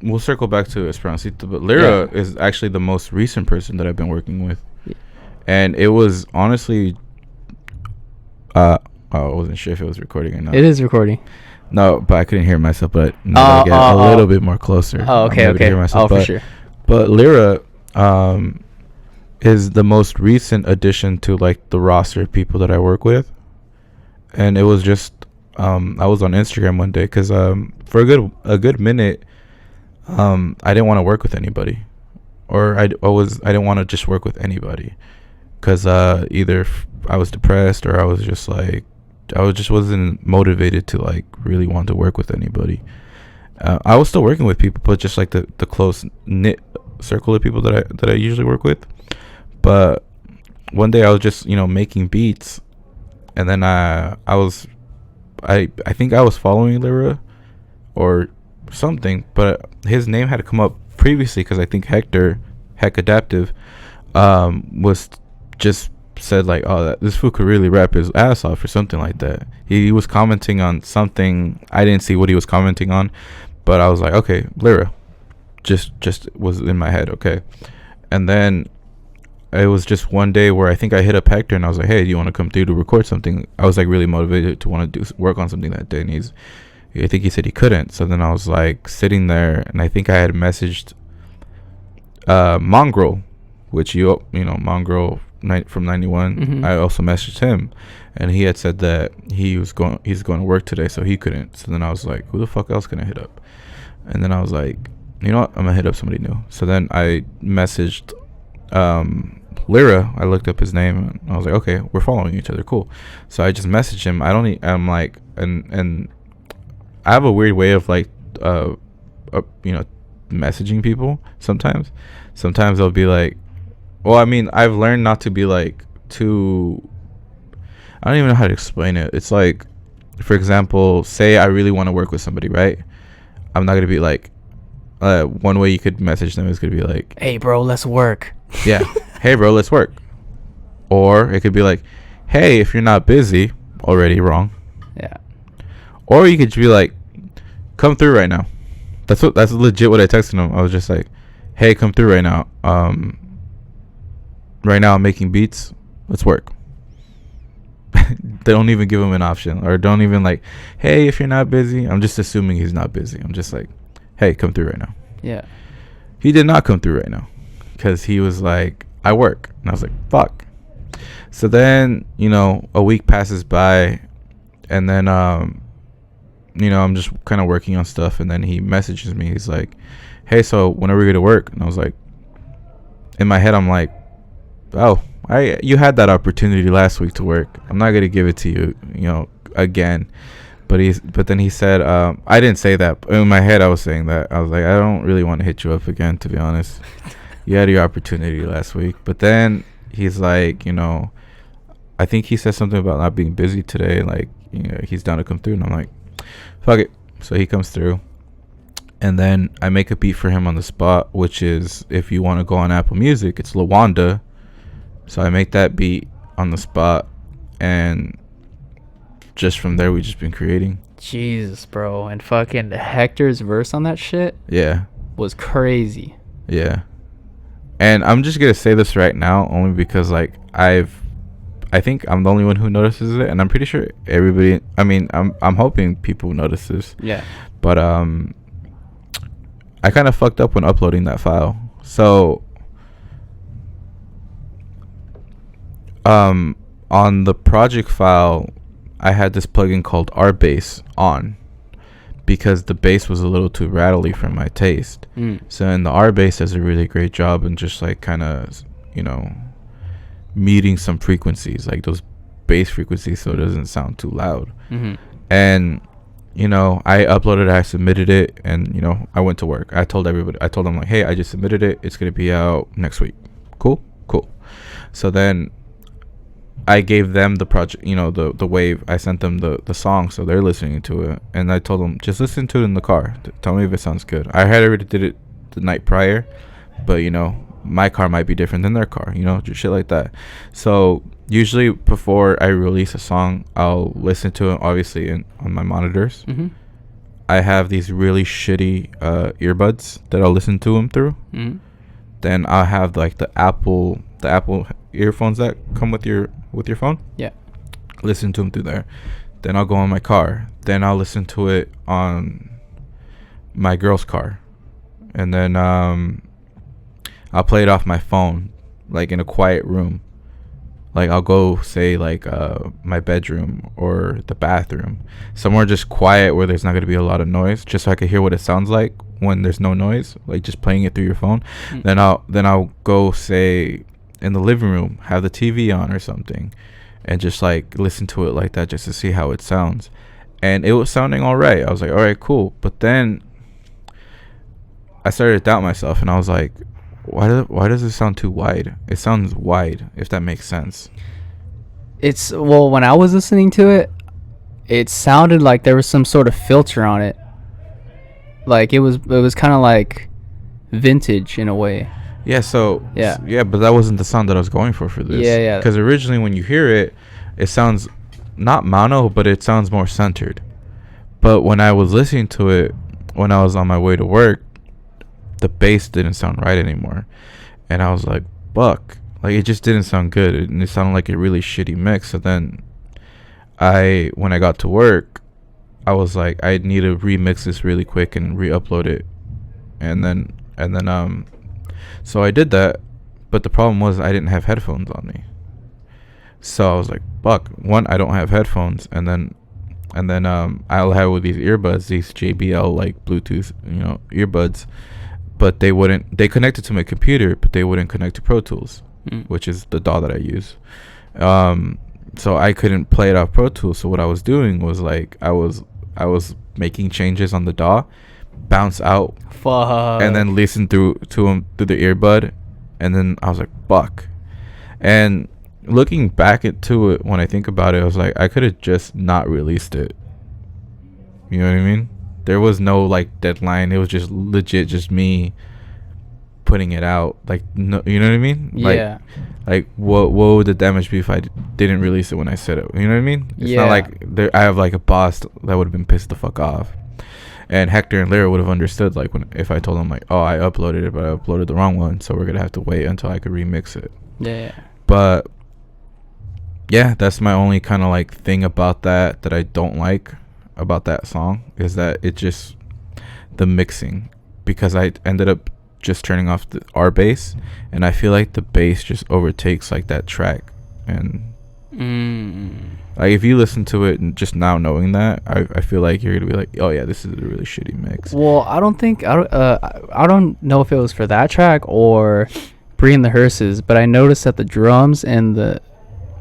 we'll circle back to Esperancita, but Lyra is actually the most recent person that I've been working with, and it was honestly, I wasn't sure if it was recording or not. It is recording. No, but I couldn't hear myself. But now I get a little bit more closer. Oh, okay. Hear myself, for sure. But Lyra, is the most recent addition to like the roster of people that I work with, and it was just I was on Instagram one day because for a good minute I didn't want to work with anybody, or I didn't want to just work with anybody because either I was depressed or I was just like wasn't motivated to like really want to work with anybody. I was still working with people, but just like the close knit circle of people that I usually work with. But one day I was just making beats, and then I think I was following Lyra or something, but his name had come up previously because I think Heck Adaptive was just said like, oh, this fool could really rap his ass off or something like that. He was commenting on something. I didn't see what he was commenting on, but I was like, okay, Lyra, just was in my head. Okay. And then it was just one day where I think I hit up Hector and I was like, hey, do you want to come through to record something? I was like really motivated to want to work on something that day, and I think he said he couldn't. So then I was like sitting there, and I think I had messaged Mongrel, which Mongrel from 91. Mm-hmm. I also messaged him, and he had said that he's going to work today, so he couldn't. So then I was like, who the fuck else can I hit up? And then I was like, you know what, I'm gonna hit up somebody new. So then I messaged Lyra. I looked up his name and I was like, okay, we're following each other, cool. So I just messaged him. I'm like, and I have a weird way of like messaging people sometimes. Sometimes I'll be like, well, I mean, I've learned not to be like too, I don't even know how to explain it. It's like, for example, say I really want to work with somebody, right? I'm not gonna be like, one way you could message them is gonna be like, hey bro, let's work. Yeah. Hey bro, let's work. Or it could be like, hey, if you're not busy. Already wrong. Yeah. Or you could be like, come through right now. That's legit what I texted him. I was just like, hey, come through right now. Right now I'm making beats. Let's work. They don't even give him an option, or don't even like, hey, if you're not busy. I'm just assuming he's not busy. I'm just like, hey, come through right now. Yeah. He did not come through right now because he was like, I work. And I was like, fuck. So then, a week passes by, and then, I'm just kind of working on stuff. And then he messages me. He's like, hey, so when are we going to work? And I was like, in my head, I'm like, oh, you had that opportunity last week to work. I'm not going to give it to you, again. But then he said, I didn't say that. In my head, I was saying that. I was like, I don't really want to hit you up again, to be honest. You had your opportunity last week. But then he's like, I think he said something about not being busy today. Like, he's down to come through. And I'm like, fuck it. So he comes through. And then I make a beat for him on the spot, which is, if you want to go on Apple Music, it's Lawanda. So I make that beat on the spot. And just from there, we just been creating. Jesus, bro. And fucking Hector's verse on that shit was crazy. Yeah. And I'm just gonna say this right now, only because like I think I'm the only one who notices it, and I'm pretty sure everybody, I mean, I'm hoping people notice this. Yeah. But I kind of fucked up when uploading that file. So on the project file, I had this plugin called RBass on, because the bass was a little too rattly for my taste. So in the RBass does a really great job in just like kind of, meeting some frequencies, like those bass frequencies, so it doesn't sound too loud. Mm-hmm. And I uploaded it, I submitted it, and I went to work. I told them like, hey, I just submitted it, it's gonna be out next week. Cool. So then I gave them the project, the wave. I sent them the song, so they're listening to it, and I told them just listen to it in the car. Tell me if it sounds good. I had already did it the night prior, but my car might be different than their car. Just shit like that. So usually before I release a song, I'll listen to it obviously on my monitors. Mm-hmm. I have these really shitty earbuds that I'll listen to them through. Mm-hmm. Then I'll have like the Apple earphones that come with your phone. Yeah. Listen to them through there. Then I'll go in my car. Then I'll listen to it on my girl's car, and then I'll play it off my phone, like in a quiet room. Like I'll go say like my bedroom or the bathroom, somewhere just quiet where there's not going to be a lot of noise, just so I can hear what it sounds like when there's no noise, like just playing it through your phone. Then I'll go say in the living room, have the TV on or something, and just like listen to it like that, just to see how it sounds. And it was sounding all right. I was like, all right, cool. But then I started to doubt myself, and I was like, why does it sound too wide? It sounds wide, if that makes sense. When I was listening to it, it sounded like there was some sort of filter on it. Like it was kind of like vintage in a way. Yeah, but that wasn't the sound that I was going for this. Yeah. Because originally when you hear it, it sounds not mono, but it sounds more centered. But when I was listening to it, when I was on my way to work, the bass didn't sound right anymore, and I was like, fuck, like it just didn't sound good, and it sounded like a really shitty mix. So then when I got to work, I was like, I need to remix this really quick and re-upload it, and then so I did that. But the problem was I didn't have headphones on me, so I was like, fuck, one, I don't have headphones, and then I'll have with these earbuds, these JBL like Bluetooth earbuds, but they connected to my computer, but they wouldn't connect to Pro Tools, which is the DAW that I use. So I couldn't play it off Pro Tools. So what I was doing was like I was making changes on the DAW, bounce out, fuck, and then listen to them through the earbud, and then I was like, fuck. And looking back into it, when I think about it, I was like, I could have just not released it. You know what I mean? There was no like deadline. It was just legit, just me putting it out. Like, no, you know what I mean? Yeah. Like what would the damage be if I didn't release it when I said it? You know what I mean? It's not like I have like a boss that would have been pissed the fuck off. And Hector and Lyra would have understood, like, if I told them like, oh, I uploaded it, but I uploaded the wrong one, so we're gonna have to wait until I could remix it. Yeah. But yeah, that's my only kind of like thing about that I don't like about that song, is that it just, the mixing, because I ended up just turning off our bass, and I feel like the bass just overtakes like that track. And like if you listen to it and just now knowing that, I feel like you're gonna be like, oh yeah, this is a really shitty mix. Well, I don't know if it was for that track or Bringing the Hearses, but I noticed that the drums and the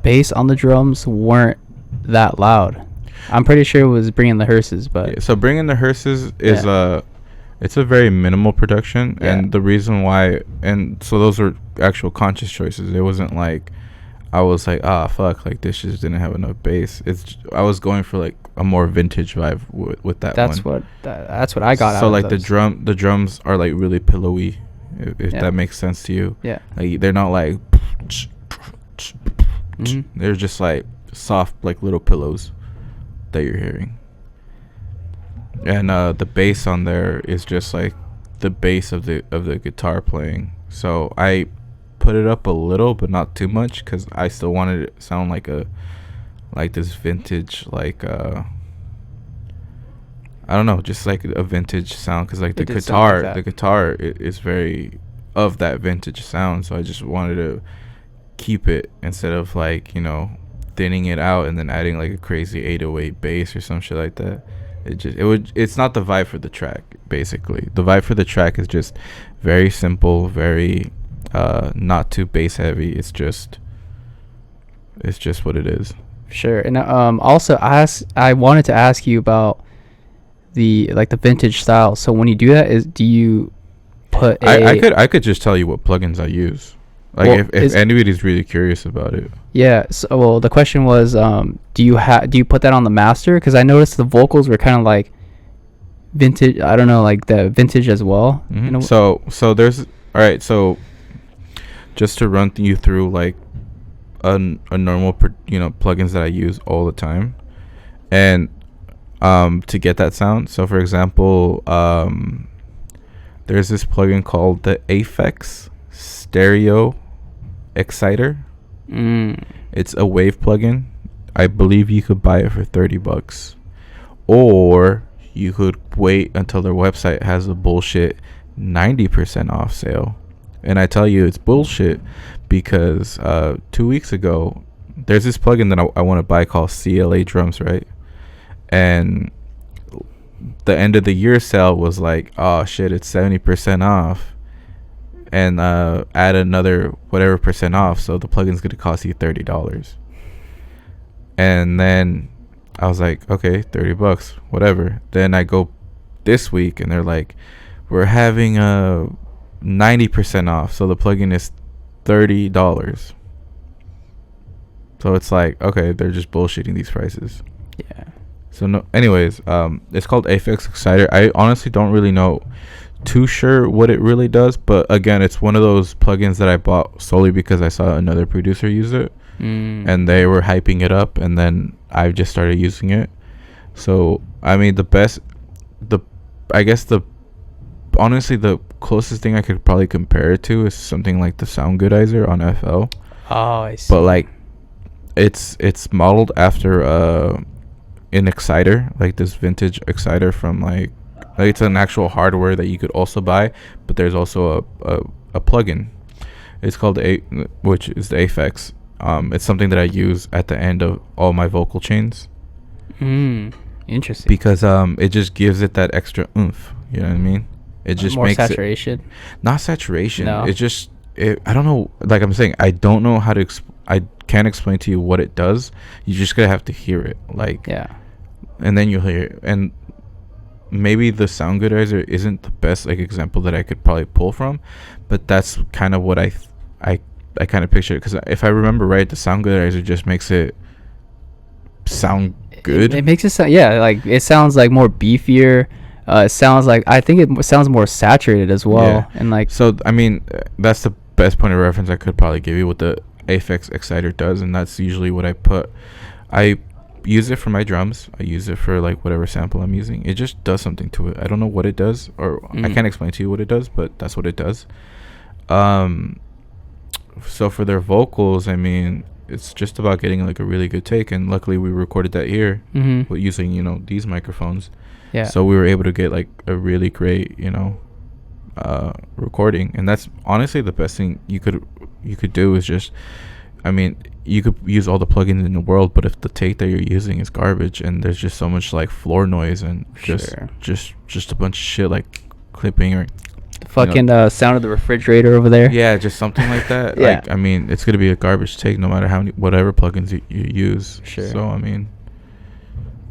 bass on the drums weren't that loud. I'm pretty sure it was Bringing the Hearses, but yeah, so Bringing the Hearses is it's a very minimal production, and the reason why, and so those are actual conscious choices. It wasn't like I was like, fuck, like this just didn't have enough bass. I was going for like a more vintage vibe with that one. That's what I got out of so like those. the drums are like really pillowy, if that makes sense to you. Yeah. Like they're not like they're just like soft, like little pillows that you're hearing. And the bass on there is just like the bass of the guitar playing. So I put it up a little, but not too much, because I still wanted it to sound like this vintage, like I don't know, just like a vintage sound, because like the guitar is very of that vintage sound. So I just wanted to keep it, instead of like thinning it out and then adding like a crazy 808 bass or some shit like that. It's not the vibe for the track. Basically the vibe for the track is just very simple, very not too bass heavy. It's just what it is. Sure. And also I wanted to ask you about the vintage style. So when you do that, do you put I could just tell you what plugins I use. Like Well, if anybody's really curious about it. Yeah. So, well, the question was, do you put that on the master? Because I noticed the vocals were kind of like vintage. I don't know, like the vintage as well. Mm-hmm. You know? So there's all right. So just to run you through like a normal plugins that I use all the time, and to get that sound. So for example, there's this plugin called the Aphex Stereo Exciter. It's a wave plugin. I believe you could buy it for $30, or you could wait until their website has a bullshit 90% off sale. And I tell you, it's bullshit because 2 weeks ago, there's this plugin that I want to buy called CLA Drums, right? And the end of the year sale was like, oh shit, it's 70% off. And add another whatever percent off, so the plugin's gonna cost you $30. And then I was like, okay, $30, whatever. Then I go this week and they're like, we're having a 90% off, so the plugin is $30. So it's like, okay, they're just bullshitting these prices. Yeah. So no, anyways, it's called Aphex Exciter. I honestly don't really know too sure what it really does, but again, it's one of those plugins that I bought solely because I saw another producer use it, and they were hyping it up, and then I just started using it. So I mean, honestly the closest thing I could probably compare it to is something like the Sound Goodizer on FL. Oh, I see. But like, it's modeled after an exciter, like this vintage exciter from like it's an actual hardware that you could also buy, but there's also a plugin. It's called which is the Aphex. It's something that I use at the end of all my vocal chains. Interesting. Because it just gives it that extra oomph. You know what I mean? It just more makes saturation. Not saturation. No. It just I don't know. Like I'm saying, I don't know how to. I can't explain to you what it does. You just gotta have to hear it. Like yeah. And then you'll hear it. And maybe the Sound Goodizer isn't the best like example that I could probably pull from, but that's kind of what I kind of picture, because if I remember right, the Sound Goodizer just makes it sound good. It makes it sound, yeah, like it sounds like more beefier. It sounds like, I think it sounds more saturated as well. Yeah. And like, so I mean, that's the best point of reference I could probably give you what the Aphex Exciter does, and that's usually what I use it for my drums. I use it for like whatever sample I'm using. It just does something to it. I don't know what it does, or I can't explain to you what it does, but that's what it does. So for their vocals, I mean, it's just about getting like a really good take, and luckily we recorded that here with using these microphones. Yeah. So we were able to get like a really great recording, and that's honestly the best thing you could do is just, I mean, you could use all the plugins in the world, but if the take that you're using is garbage and there's just so much like floor noise and just a bunch of shit like clipping or the fucking sound of the refrigerator over there. Yeah, just something like that. Yeah. Like, I mean, it's gonna be a garbage take no matter whatever plugins you use. Sure. So I mean,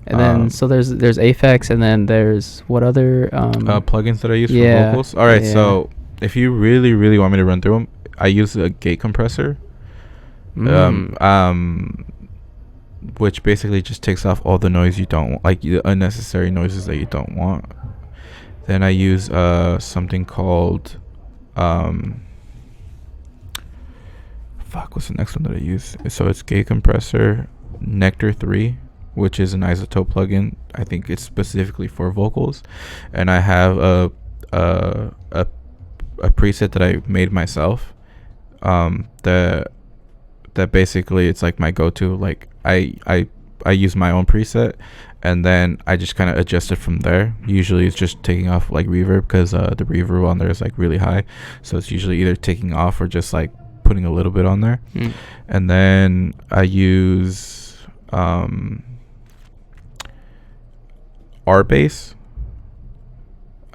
and then so there's Aphex, and then there's what other plugins that I use for vocals. All right, so if you really really want me to run through them, I use a gate compressor. Which basically just takes off all the noise you don't want, like the unnecessary noises that you don't want. Then I use something called what's the next one that I use? So it's gate compressor Nectar 3, which is an isotope plugin. I think it's specifically for vocals, and I have a preset that I made myself. That basically it's like my go-to. Like I use my own preset, and then I just kind of adjust it from there. Usually it's just taking off like reverb, because the reverb on there is like really high, so it's usually either taking off or just like putting a little bit on there. And then I use R-Bass.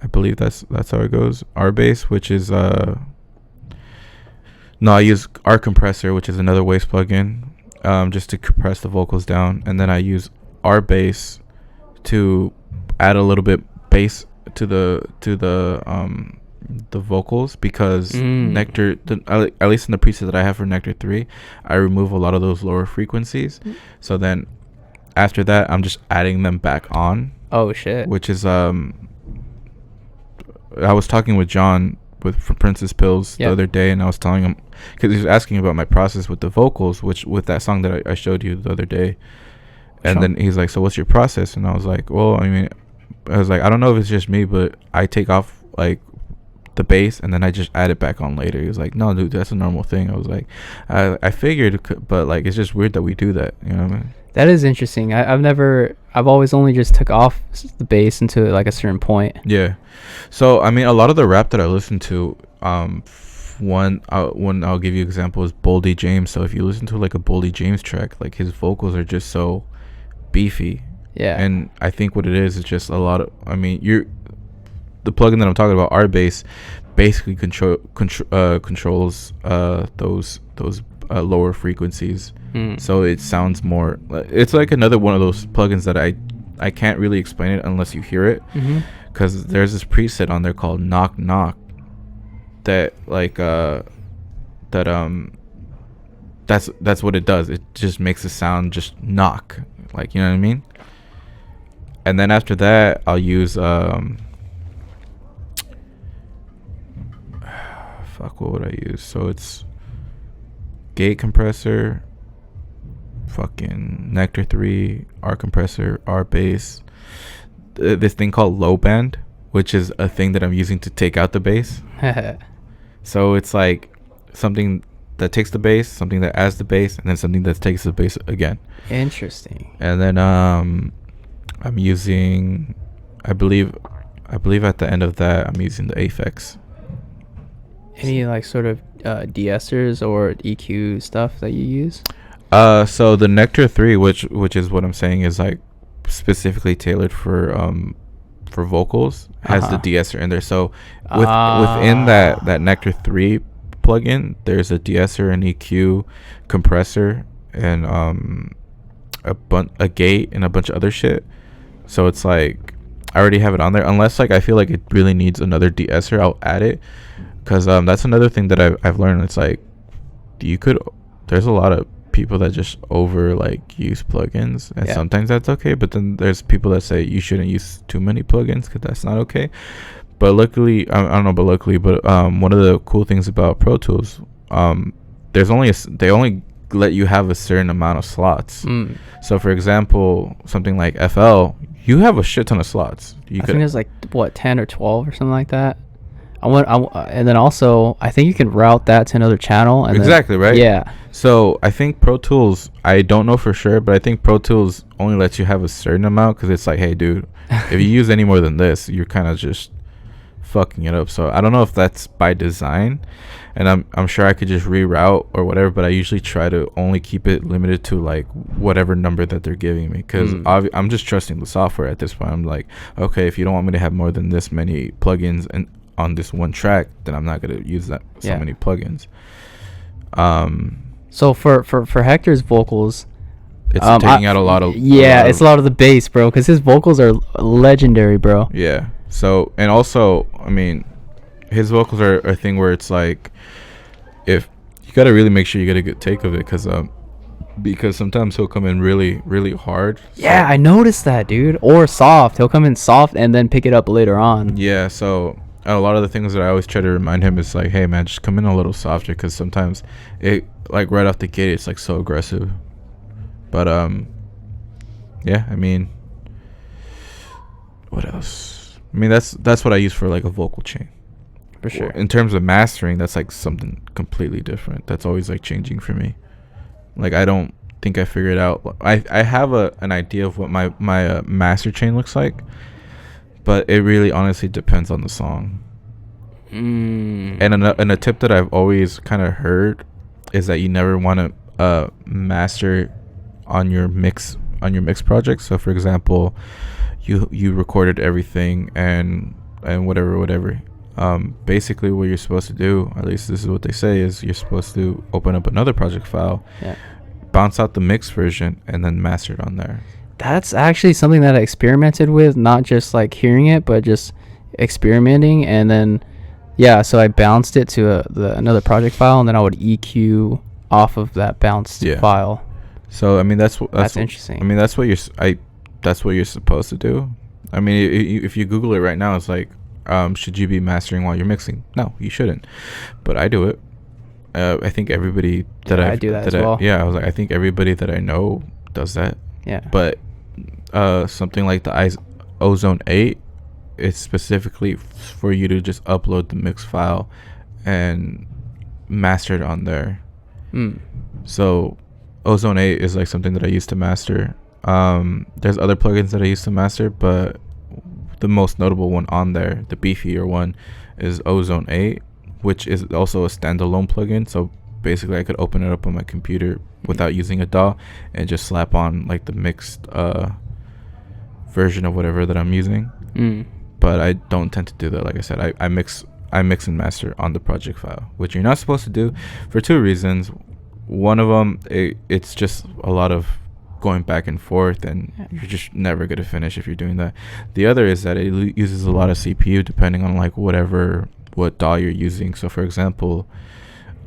I believe that's how it goes. R-Bass, which is no, I use R Compressor, which is another waves plugin, just to compress the vocals down. And then I use R-Bass to add a little bit bass to the vocals, because Nectar, at least in the preset that I have for Nectar 3, I remove a lot of those lower frequencies. So then after that, I'm just adding them back on. Oh shit. Which is I was talking with John from Princess Pills the other day, and I was telling him, because he was asking about my process with the vocals, which with that song that I showed you the other day. And then he's like, so what's your process? And I was like, well, I mean, I was like, I don't know if it's just me, but I take off like the bass and then I just add it back on later. He was like, no, dude, that's a normal thing. I was like, I figured, but like, it's just weird that we do that. You know what I mean? That is interesting. I've always only just took off the bass into like a certain point. Yeah. So, I mean, a lot of the rap that I listen to, one I'll give you an example is Boldy James. So if you listen to like a Boldy James track, like his vocals are just so beefy. Yeah. And I think what it is just a lot of, I mean, the plugin that I'm talking about, RBass, basically controls those lower frequencies. So it sounds more, it's like another one of those plugins that I can't really explain it unless you hear it, because there's this preset on there called Knock Knock that like that's what it does. It just makes the sound just knock, like, you know what I mean? And then after that, I'll use what would I use? So it's Gate Compressor, fucking Nectar 3, R Compressor, RBass, this thing called Low Band, which is a thing that I'm using to take out the bass. So it's like something that takes the bass, something that adds the bass, and then something that takes the bass again. Interesting. And then I'm using, I believe at the end of that, I'm using the Aphex. Any like sort of de-essers or EQ stuff that you use? So the Nectar 3, which is what I'm saying is like specifically tailored for vocals, has the de-esser in there. So within that Nectar 3 plugin, there's a de-esser, an EQ, compressor, and a gate and a bunch of other shit. So it's like I already have it on there, unless like I feel like it really needs another de-esser, I'll add it. Because that's another thing that I've learned. It's like there's a lot of people that just over like use plugins, and sometimes that's okay, but then there's people that say you shouldn't use too many plugins because that's not okay. But luckily, I don't know, but one of the cool things about Pro Tools, they only let you have a certain amount of slots. So for example, something like FL, you have a shit ton of slots. I think there's like 10 or 12 or something like that. And then also I think you can route that to another channel. And exactly, right? Yeah. So I think Pro Tools, I don't know for sure, but I think Pro Tools only lets you have a certain amount, because it's like, hey, dude, if you use any more than this, you're kind of just fucking it up. So I don't know if that's by design, and I'm sure I could just reroute or whatever, but I usually try to only keep it limited to like whatever number that they're giving me, because I'm just trusting the software at this point. I'm like, okay, if you don't want me to have more than this many plugins and on this one track, then I'm not gonna use that so many plugins. So for Hector's vocals, it's taking out a lot of it's a lot of the bass, bro, because his vocals are legendary, bro. Yeah. So, and also, I mean, his vocals are a thing where it's like, if you gotta really make sure you get a good take of it, because sometimes he'll come in really, really hard. Yeah, I noticed that, dude. Or soft. He'll come in soft and then pick it up later on. Yeah. So a lot of the things that I always try to remind him is like, hey man, just come in a little softer, because sometimes it, like right off the gate, it's like so aggressive. But yeah, I mean, what else? I mean, that's what I use for like a vocal chain. For sure. In terms of mastering, that's like something completely different. That's always like changing for me. Like, I don't think I figured out. I have an idea of what my master chain looks like, but it really honestly depends on the song. And a tip that I've always kind of heard is that you never want to master on your mix project. So for example, you recorded everything and whatever. Basically what you're supposed to do, at least this is what they say, is you're supposed to open up another project file, bounce out the mix version, and then master it on there. That's actually something that I experimented with, not just like hearing it, but just experimenting. And then Yeah, so I bounced it to another project file, and then I would EQ off of that bounced file. So I mean that's interesting. I mean that's what you're supposed to do. I mean if you Google it right now, it's like should you be mastering while you're mixing? No, you shouldn't. But I do it. I think everybody that I do that as well. I was like, I think everybody that I know does that. Yeah. But something like the Ozone 8, it's specifically for you to just upload the mix file and master it on there. So Ozone 8 is like something that I used to master. There's other plugins that I used to master, but the most notable one on there, the beefier one, is Ozone 8, which is also a standalone plugin. So basically I could open it up on my computer without using a DAW and just slap on like the mixed version of whatever that I'm using. But I don't tend to do that. Like I said, I mix and master on the project file, which you're not supposed to do for two reasons. One of them, it's just a lot of going back and forth, and you're just never going to finish if you're doing that. The other is that it uses a lot of CPU depending on like what DAW you're using. So for example,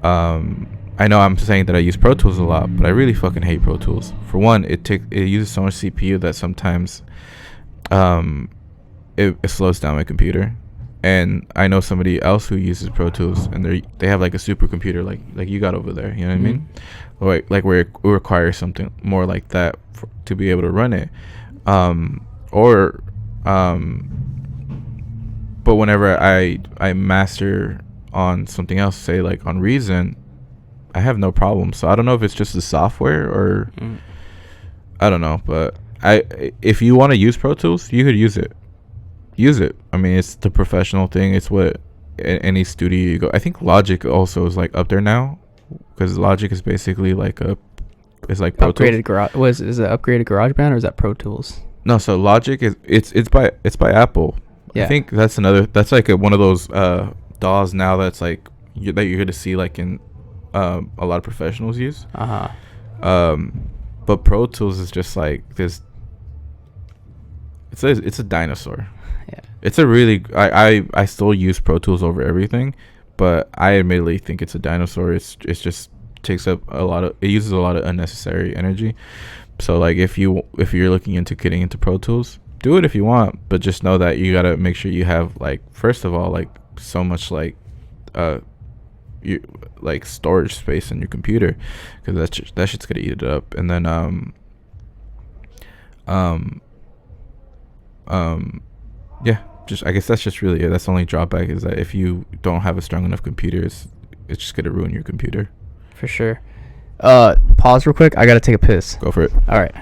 I know I'm saying that I use Pro Tools a lot, but I really fucking hate Pro Tools. For one, it uses so much CPU that sometimes it slows down my computer. And I know somebody else who uses Pro Tools, and they have like a supercomputer like you got over there. You know what I mean? Like where it requires something more like that to be able to run it. But whenever I master on something else, say like on Reason, I have no problem. So I don't know if it's just the software or I don't know. But if you want to use Pro Tools, you could use it. I mean, it's the professional thing. It's what any studio you go. I think Logic also is like up there now, because Logic is basically like it's like Pro upgraded Tools. Is it upgraded GarageBand or is that Pro Tools? No, so Logic is it's by Apple. Yeah. I think that's like one of those DAWs now that's like that you're gonna see like in a lot of professionals use. But Pro Tools is just like this. It's a dinosaur. Yeah. It's a really I still use Pro Tools over everything, but I admittedly think it's a dinosaur. It's just takes up it uses a lot of unnecessary energy. So like if you're looking into getting into Pro Tools, do it if you want, but just know that you gotta make sure you have like, first of all, like so much like you like storage space in your computer, because that shit's gonna eat it up. And then yeah, just I guess that's just really it. That's the only drawback, is that if you don't have a strong enough computer, it's just gonna ruin your computer. For sure. Pause real quick. I gotta take a piss. Go for it. All right.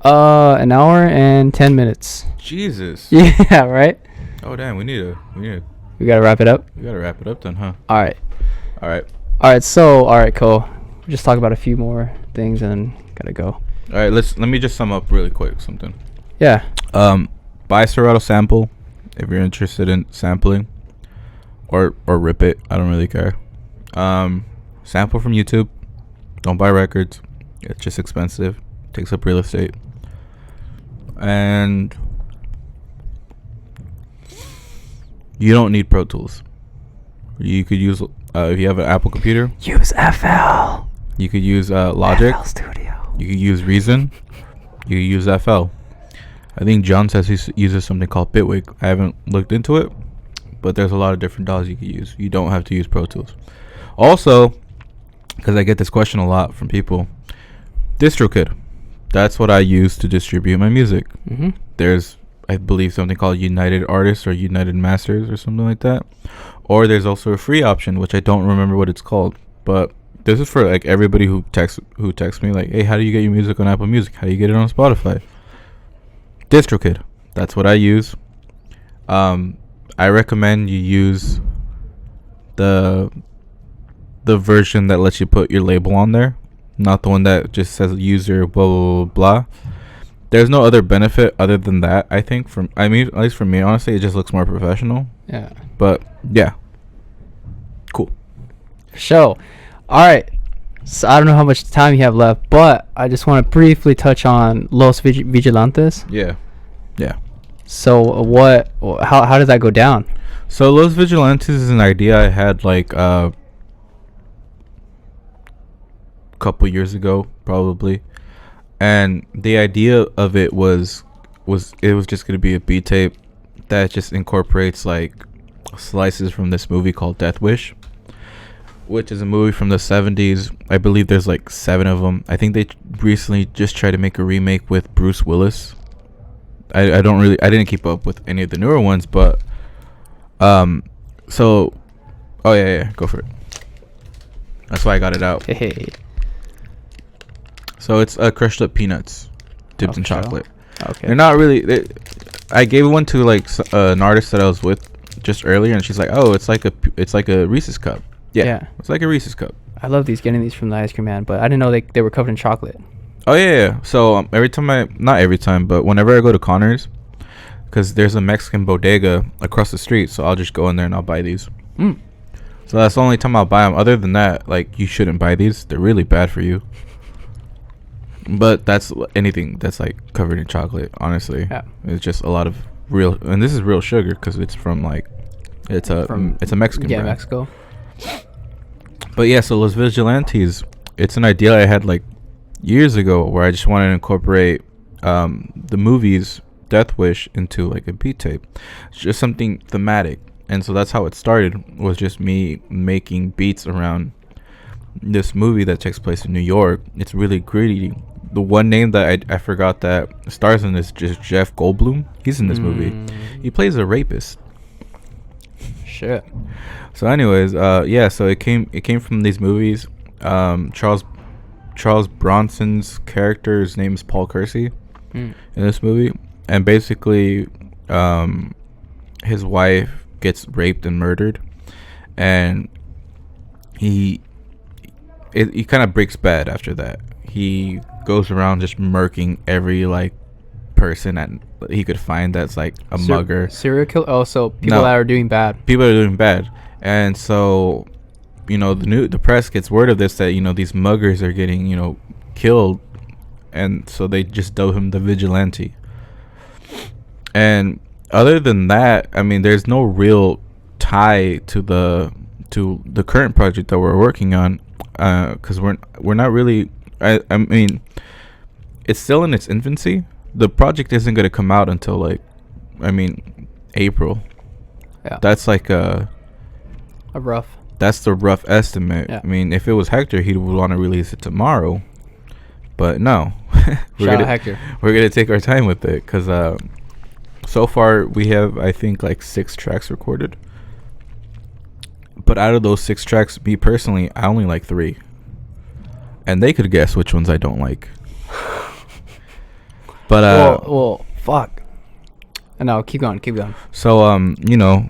An hour and 10 minutes. Jesus. Yeah. Right. Oh damn. We gotta wrap it up. We gotta wrap it up then, huh? All right. So all right, cool. We'll just talk about a few more things and then gotta go. All right. Let me just sum up really quick something. Yeah. Buy a Serato sample if you're interested in sampling, or rip it. I don't really care. Sample from YouTube. Don't buy records. It's just expensive. Takes up real estate. And you don't need Pro Tools. You could use if you have an Apple computer. Use FL. You could use Logic. FL Studio. You could use Reason. You could use FL. I think John says he uses something called Bitwig. I haven't looked into it, but there's a lot of different DAWs you can use. You don't have to use Pro Tools. Also, because I get this question a lot from people, DistroKid. That's what I use to distribute my music. There's, I believe, something called United Artists or United Masters or something like that. Or there's also a free option, which I don't remember what it's called. But this is for like everybody who texts me like, hey, how do you get your music on Apple Music? How do you get it on Spotify? DistroKid. That's what I use. I recommend you use the version that lets you put your label on there, not the one that just says user blah blah blah blah. There's no other benefit other than that, I think. At least for me, honestly, it just looks more professional. Yeah. But yeah, cool. All right. So I don't know how much time you have left, but I just want to briefly touch on Los Vigilantes. Yeah. So how did that go down? So Los Vigilantes is an idea I had like couple years ago, probably, and the idea of it was just gonna be a beat tape that just incorporates like slices from this movie called Death Wish, which is a movie from the 70s. I believe there's like 7 of them. I think they recently just tried to make a remake with Bruce Willis. I didn't keep up with any of the newer ones, but so oh yeah, go for it. That's why I got it out. Hey. So it's crushed up peanuts dipped in chocolate. Okay. They're not really. I gave one to like an artist that I was with just earlier, and she's like, "Oh, it's like a Reese's cup." Yeah. It's like a Reese's cup. I love getting these from the ice cream man, but I didn't know they were covered in chocolate. Oh yeah. So not every time, but whenever I go to Connors, because there's a Mexican bodega across the street, so I'll just go in there and I'll buy these. So that's the only time I'll buy them. Other than that, like, you shouldn't buy these. They're really bad for you. But that's anything that's like covered in chocolate, honestly. Yeah. It's just a lot of real, and this is real sugar because it's from like it's a Mexican brand. Mexico. But yeah, so Los Vigilantes, it's an idea I had like years ago where I just wanted to incorporate the movie's Death Wish into like a beat tape. It's just something thematic, and so that's how it started. Was just me making beats around this movie that takes place in New York. It's really gritty. The one name that I forgot that stars in this is just Jeff Goldblum. He's in this movie. He plays a rapist. Shit. So anyways, yeah, so it came from these movies. Charles Bronson's character's name is Paul Kersey in this movie, and basically his wife gets raped and murdered, and he kind of breaks bad after that. He goes around just murking every like person that he could find that's like a mugger. Serial killer. Oh, so people that are doing bad. People are doing bad. And so, you know, the press gets word of this, that, you know, these muggers are getting, you know, killed, and so they just dub him the Vigilante. And other than that, I mean, there's no real tie to the current project that we're working on, because we're not really. I mean, it's still in its infancy. The project isn't going to come out until like, I mean, April. Yeah. That's like a rough. That's the rough estimate. Yeah. I mean, if it was Hector, he would want to release it tomorrow. But no. Shout out Hector. We're going to take our time with it, because so far we have, I think, like 6 tracks recorded. But out of those 6 tracks, me personally, I only like 3. And they could guess which ones I don't like. But well, fuck. No, keep going. So you know,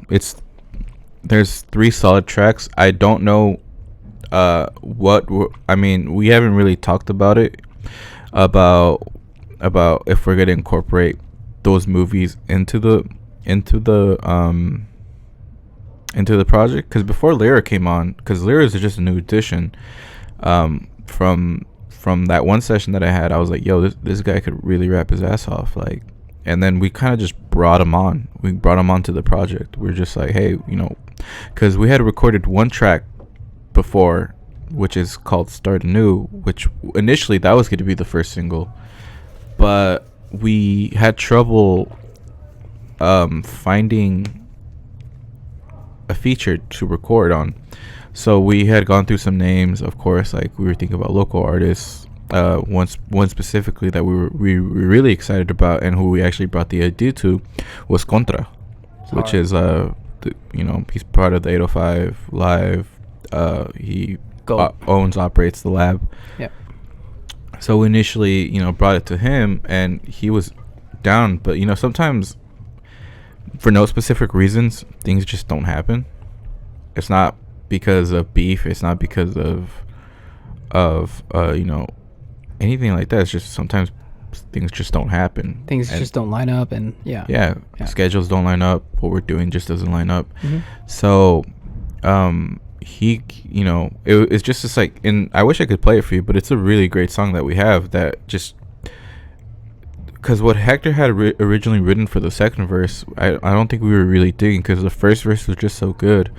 there's 3 solid tracks. I don't know I mean, we haven't really talked about it, about if we're gonna incorporate those movies into the project, because before Lyra came on, because Lyra is just a new addition, from that one session that I had, I was like, yo, this guy could really rap his ass off, like. And then we kind of just brought him on. We brought him onto the project. We're just like, hey, you know, because we had recorded 1 track before, which is called Start Anew, which initially that was going to be the first single. But we had trouble finding a feature to record on. So we had gone through some names, of course, like we were thinking about local artists. One specifically that we were really excited about, and who we actually brought the idea to, was Contra, which is you know, he's part of the 805 Live. He operates the lab. Yeah. So we initially, you know, brought it to him, and he was down. But you know, sometimes for no specific reasons, things just don't happen. It's not because of beef. It's not because of you know, anything like that. It's just sometimes things just don't happen. Things just don't line up, and yeah. Schedules don't line up. What we're doing just doesn't line up. Mm-hmm. So he, you know, it's just this like, and I wish I could play it for you, but it's a really great song that we have that just because what Hector had originally written for the second verse, I don't think we were really digging, because the first verse was just so good.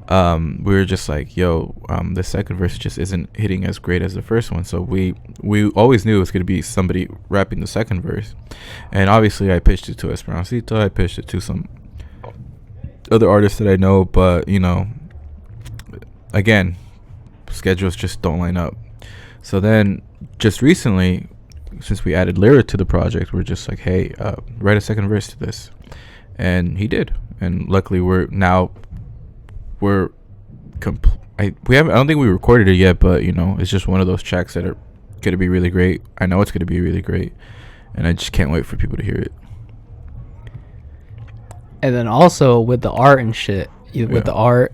We were just like, yo, the second verse just isn't hitting as great as the first one. So we always knew it was going to be somebody rapping the second verse. And obviously I pitched it to Esperancito, I pitched it to some other artists that I know, but you know, again, schedules just don't line up. So then just recently, since we added Lyra to the project, we're just like, hey, write a second verse to this. And he did. And luckily I don't think we recorded it yet, but you know, it's just one of those tracks that are gonna be really great. I know it's gonna be really great, and I just can't wait for people to hear it. And then also with the art and shit, with the art,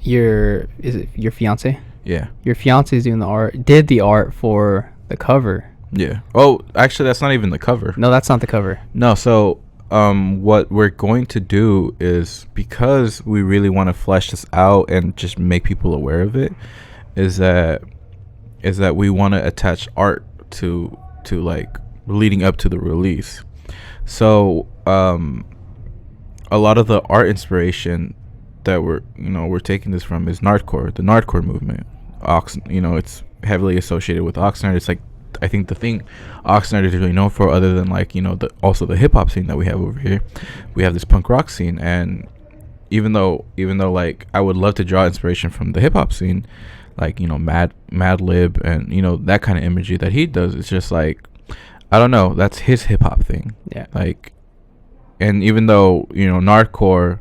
is it your fiance? Yeah. Your fiance is doing the art. Did the art for the cover? Yeah. Oh, actually, that's not even the cover. No, that's not the cover. No. So, what we're going to do is, because we really want to flesh this out and just make people aware of it, is that we want to attach art to like leading up to the release. So, a lot of the art inspiration that we're taking this from is Nardcore, the Nardcore movement. It's heavily associated with Oxnard. It's like, I think the thing Oxnard is really known for, other than like, also the hip hop scene that we have over here, we have this punk rock scene. And even though like I would love to draw inspiration from the hip hop scene, like, Mad Lib and that kind of imagery that he does, it's just like, I don't know, that's his hip hop thing. Yeah. Like, and even though Nardcore,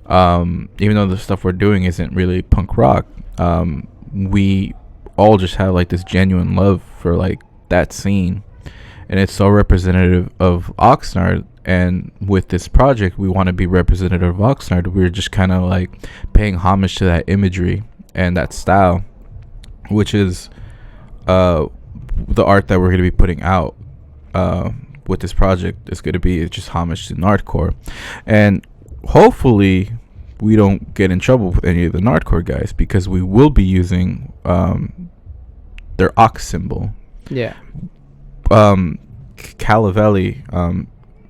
even though the stuff we're doing isn't really punk rock, we all just have like this genuine love for like that scene, and it's so representative of Oxnard. And with this project, we want to be representative of Oxnard. We're just kind of like paying homage to that imagery and that style, which is the art that we're going to be putting out with this project. Is going to be just homage to Nardcore, and hopefully we don't get in trouble with any of the Nardcore guys, because we will be using their ox symbol. Yeah. Calavelli,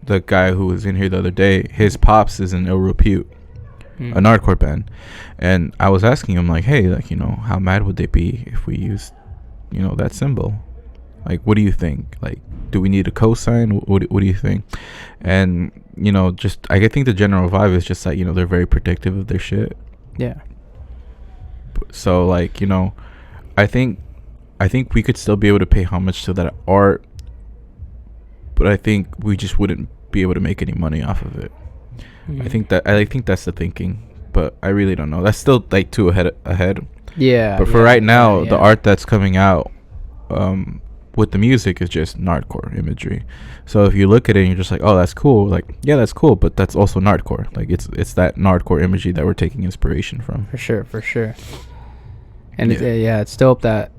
the guy who was in here the other day, his pops is in Ill Repute, a Nardcore band. And I was asking him, like, hey, like, how mad would they be if we used, that symbol? Like, what do you think? Like, do we need a cosign? What do you think? And, just, I think the general vibe is just that, they're very protective of their shit. Yeah. So, like, I think we could still be able to pay homage to that art, but I think we just wouldn't be able to make any money off of it. I think that's the thinking, but I really don't know. That's still like too ahead. Yeah. But for right now, the art that's coming out with the music is just Nardcore imagery. So if you look at it and you're just like, oh, that's cool, like, yeah, that's cool, but that's also Nardcore. Like, it's that Nardcore imagery that we're taking inspiration from. For sure. And it's dope that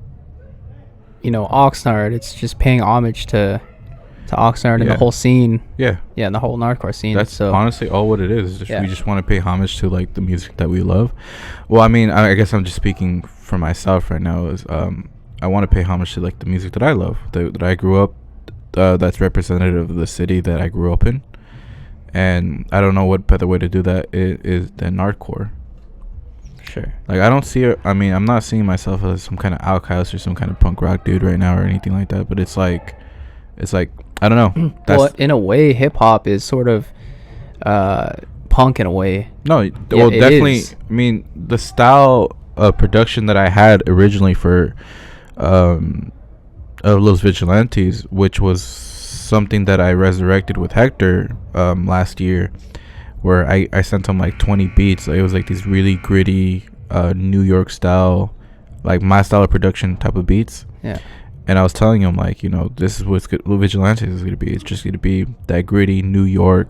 Oxnard, it's just paying homage to Oxnard and the whole scene. Yeah, and the whole Nardcore scene. That's honestly all what it is. We just want to pay homage to like the music that we love. Well, I mean, I guess I'm just speaking for myself right now. Is I want to pay homage to like the music that I love, that I grew up, that's representative of the city that I grew up in. And I don't know what better way to do that is than Nardcore. Sure. Like, I don't see it. I mean, I'm not seeing myself as some kind of outcast or some kind of punk rock dude right now or anything like that. But it's like I don't know. Well, in a way, hip hop is sort of punk in a way. No, well, definitely. I mean, the style of production that I had originally for Los Vigilantes, which was something that I resurrected with Hector last year, where I sent him like 20 beats. It was like these really gritty New York style, like my style of production type of beats. Yeah. And I was telling him, like, this is what's good. Vigilantes is going to be. It's just going to be that gritty New York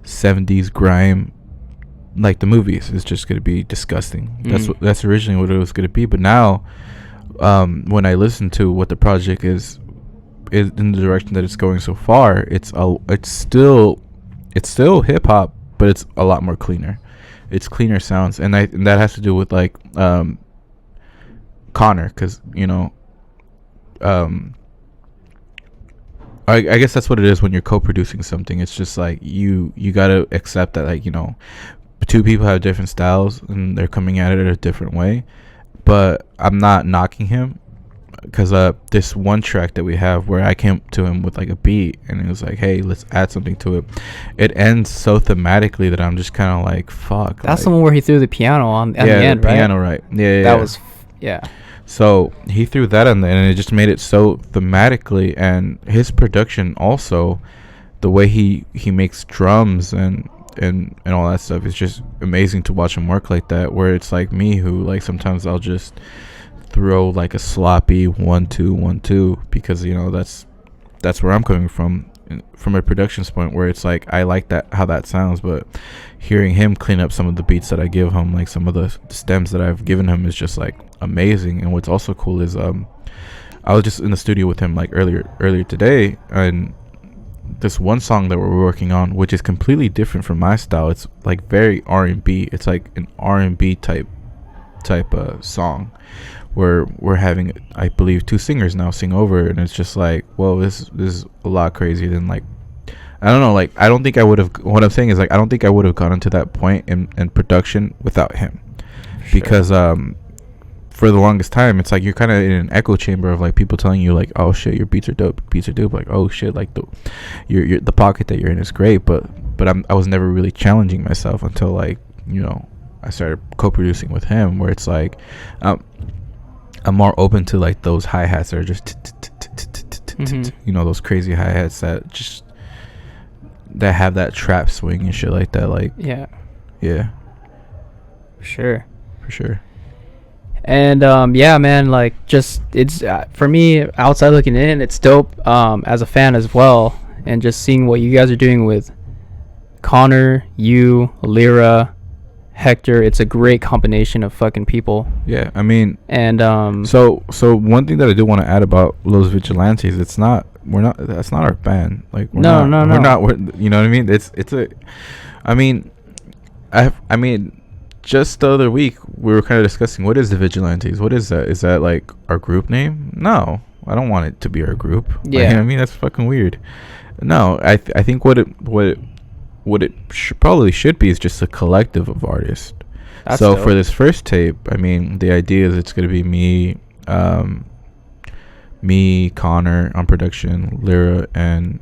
70s grime, like the movies. It's just going to be disgusting. That's originally what it was going to be. But now, when I listen to what the project is in the direction that it's going so far, it's still hip hop, but it's a lot more cleaner. It's cleaner sounds, and that has to do with like Connor, because I guess that's what it is when you're co-producing something. It's just like you gotta accept that, like, you know, two people have different styles and they're coming at it a different way. But I'm not knocking him, because this one track that we have where I came to him with like a beat and it was like, hey, let's add something to it. It ends so thematically that I'm just kind of like, fuck. That's like, the one where he threw the piano on at the end, the right? piano, right? Yeah, That was, yeah. So he threw that in there, and it just made it so thematically, and his production also, the way he makes drums and all that stuff is just amazing to watch him work like that. Where it's like me, who like sometimes I'll just throw like a sloppy 1-2-1-2, because, you know, that's where I'm coming from a production point, where it's like I like that, how that sounds, but hearing him clean up some of the beats that I give him, like some of the stems that I've given him, is just like amazing. And what's also cool is I was just in the studio with him like earlier today, and this one song that we're working on, which is completely different from my style. It's like very R&B. It's like an R&B type song, where we're having, I believe, 2 singers now sing over it, and it's just like, whoa, this is a lot crazier than, like, I don't know, like, I don't think I would have, what I'm saying is, like, I don't think I would have gotten to that point in production without him. Sure. Because for the longest time, it's like you're kind of in an echo chamber of like people telling you like, oh shit, your beats are dope, like, oh shit, like the pocket that you're in is great, but I was never really challenging myself until, like, you know, I started co-producing with him, where it's like I'm more open to like those hi-hats that are just you know, those crazy hi-hats that have that trap swing and shit like that. Like, yeah, for sure. And yeah, man, like, just it's for me, outside looking in, it's dope as a fan as well, and just seeing what you guys are doing with Connor, you, Lyra, Hector. It's a great combination of fucking people. Yeah, I mean, and so one thing that I do want to add about Los Vigilantes, that's not our band. Like, we're not, you know what I mean? I mean, just the other week we were kind of discussing, what is the Vigilantes? What is that? Is that like our group name? No, I don't want it to be our group. Yeah, like, you know what I mean, that's fucking weird. No, I think what it probably should be is just a collective of artists. That's so dope. For this first tape, I mean, the idea is it's gonna be me, Connor on production, Lyra and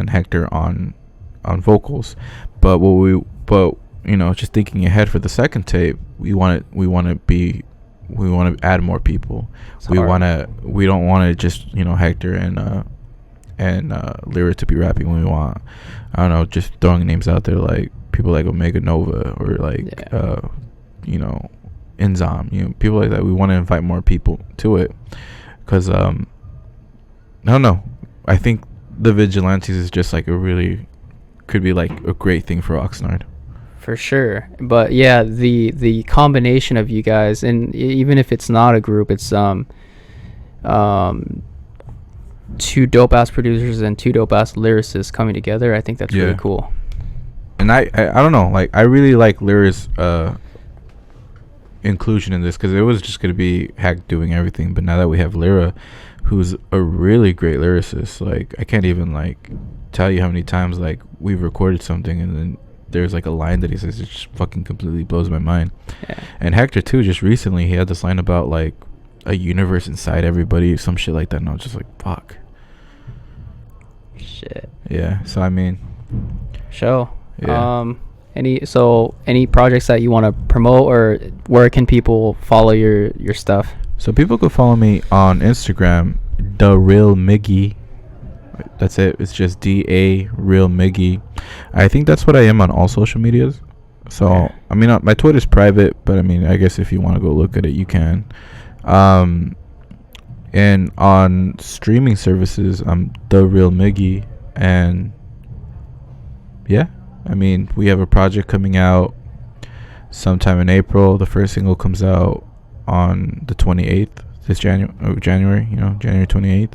Hector on vocals. But you know, just thinking ahead for the second tape, we want to add more people. We don't want to just, you know, Hector and Lyra to be rapping. We want, I don't know, just throwing names out there, like people like Omega Nova, or like you know, Inzom, you know, people like that. We want to invite more people to it, because I don't know, I think the Vigilantes is just like could be like a great thing for Oxnard. For sure. But yeah, the combination of you guys, and even if it's not a group, it's 2 dope ass producers and 2 dope ass lyricists coming together. I think that's really cool. And I don't know, like, I really like Lyra's inclusion in this, because it was just gonna be Hack doing everything, but now that we have Lyra, who's a really great lyricist, like, I can't even like tell you how many times like we've recorded something and then there's like a line that he says, it just fucking completely blows my mind. Yeah. And Hector too, just recently he had this line about like a universe inside everybody, some shit like that, and I was just like, fuck. Shit. Yeah, so I mean, show. Yeah. Any projects that you want to promote, or where can people follow your stuff? So people could follow me on Instagram, The Real Miggy. That's it. It's just DA Real Miggy. I think that's what I am on all social medias. So yeah. I mean, my Twitter's private, but I mean, I guess if you want to go look at it, you can. And on streaming services, I'm The Real Miggy, and yeah, I mean, we have a project coming out sometime in April. The first single comes out on the 28th, this January, you know, January 28th.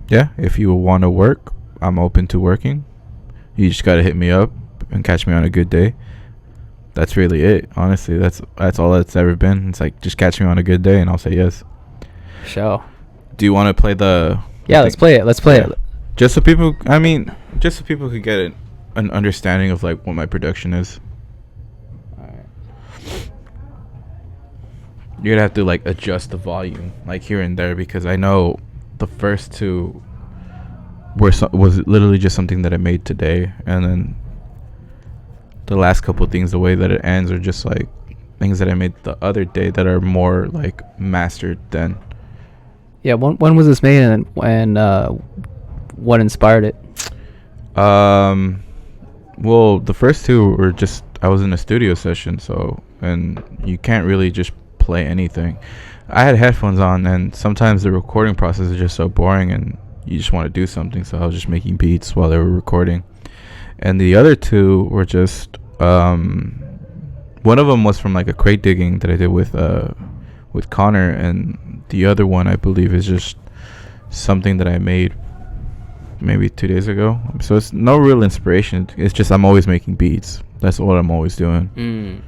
Yeah, if you want to work, I'm open to working. You just got to hit me up and catch me on a good day. That's really it, honestly. That's all that's ever been. It's like, just catch me on a good day and I'll say yes. Show. Do you want to play the Yeah, let's play it. Let's play it. Just so people, just so people could get an understanding of like what my production is. Alright. You're gonna have to like adjust the volume like here and there, because I know the first two was literally just something that I made today, and then the last couple of things, the way that it ends, are just like things that I made the other day that are more like mastered then. Yeah, when was this made, and what inspired it? Well, the first two were just, I was in a studio session, so, and you can't really just play anything. I had headphones on, and sometimes the recording process is just so boring and you just want to do something, so I was just making beats while they were recording. And the other two were just one of them was from like a crate digging that I did with Connor, and the other one I believe is just something that I made maybe 2 days ago. So it's no real inspiration. It's just I'm always making beats. That's what I'm always doing.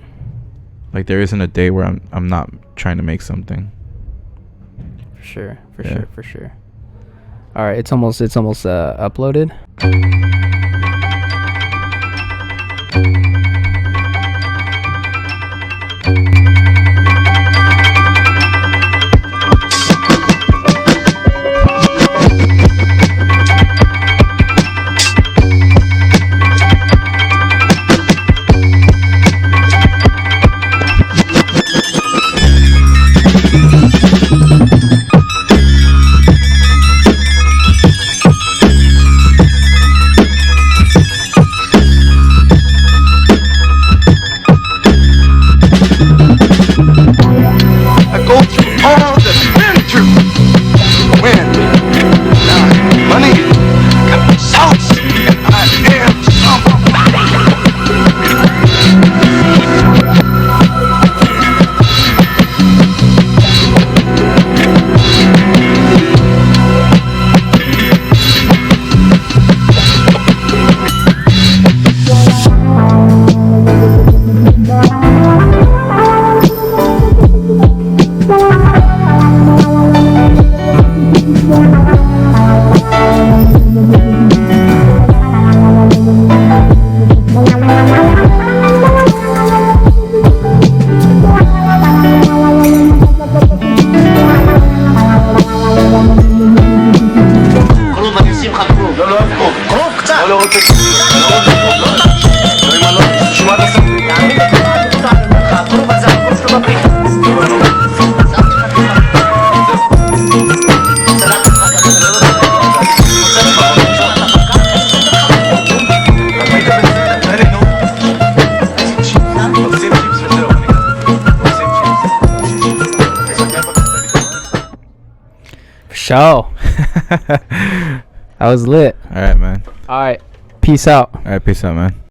Like there isn't a day where I'm not trying to make something. For sure. All right, it's almost uploaded. Show. I was lit. All right, man. All right. Peace out. All right, peace out, man.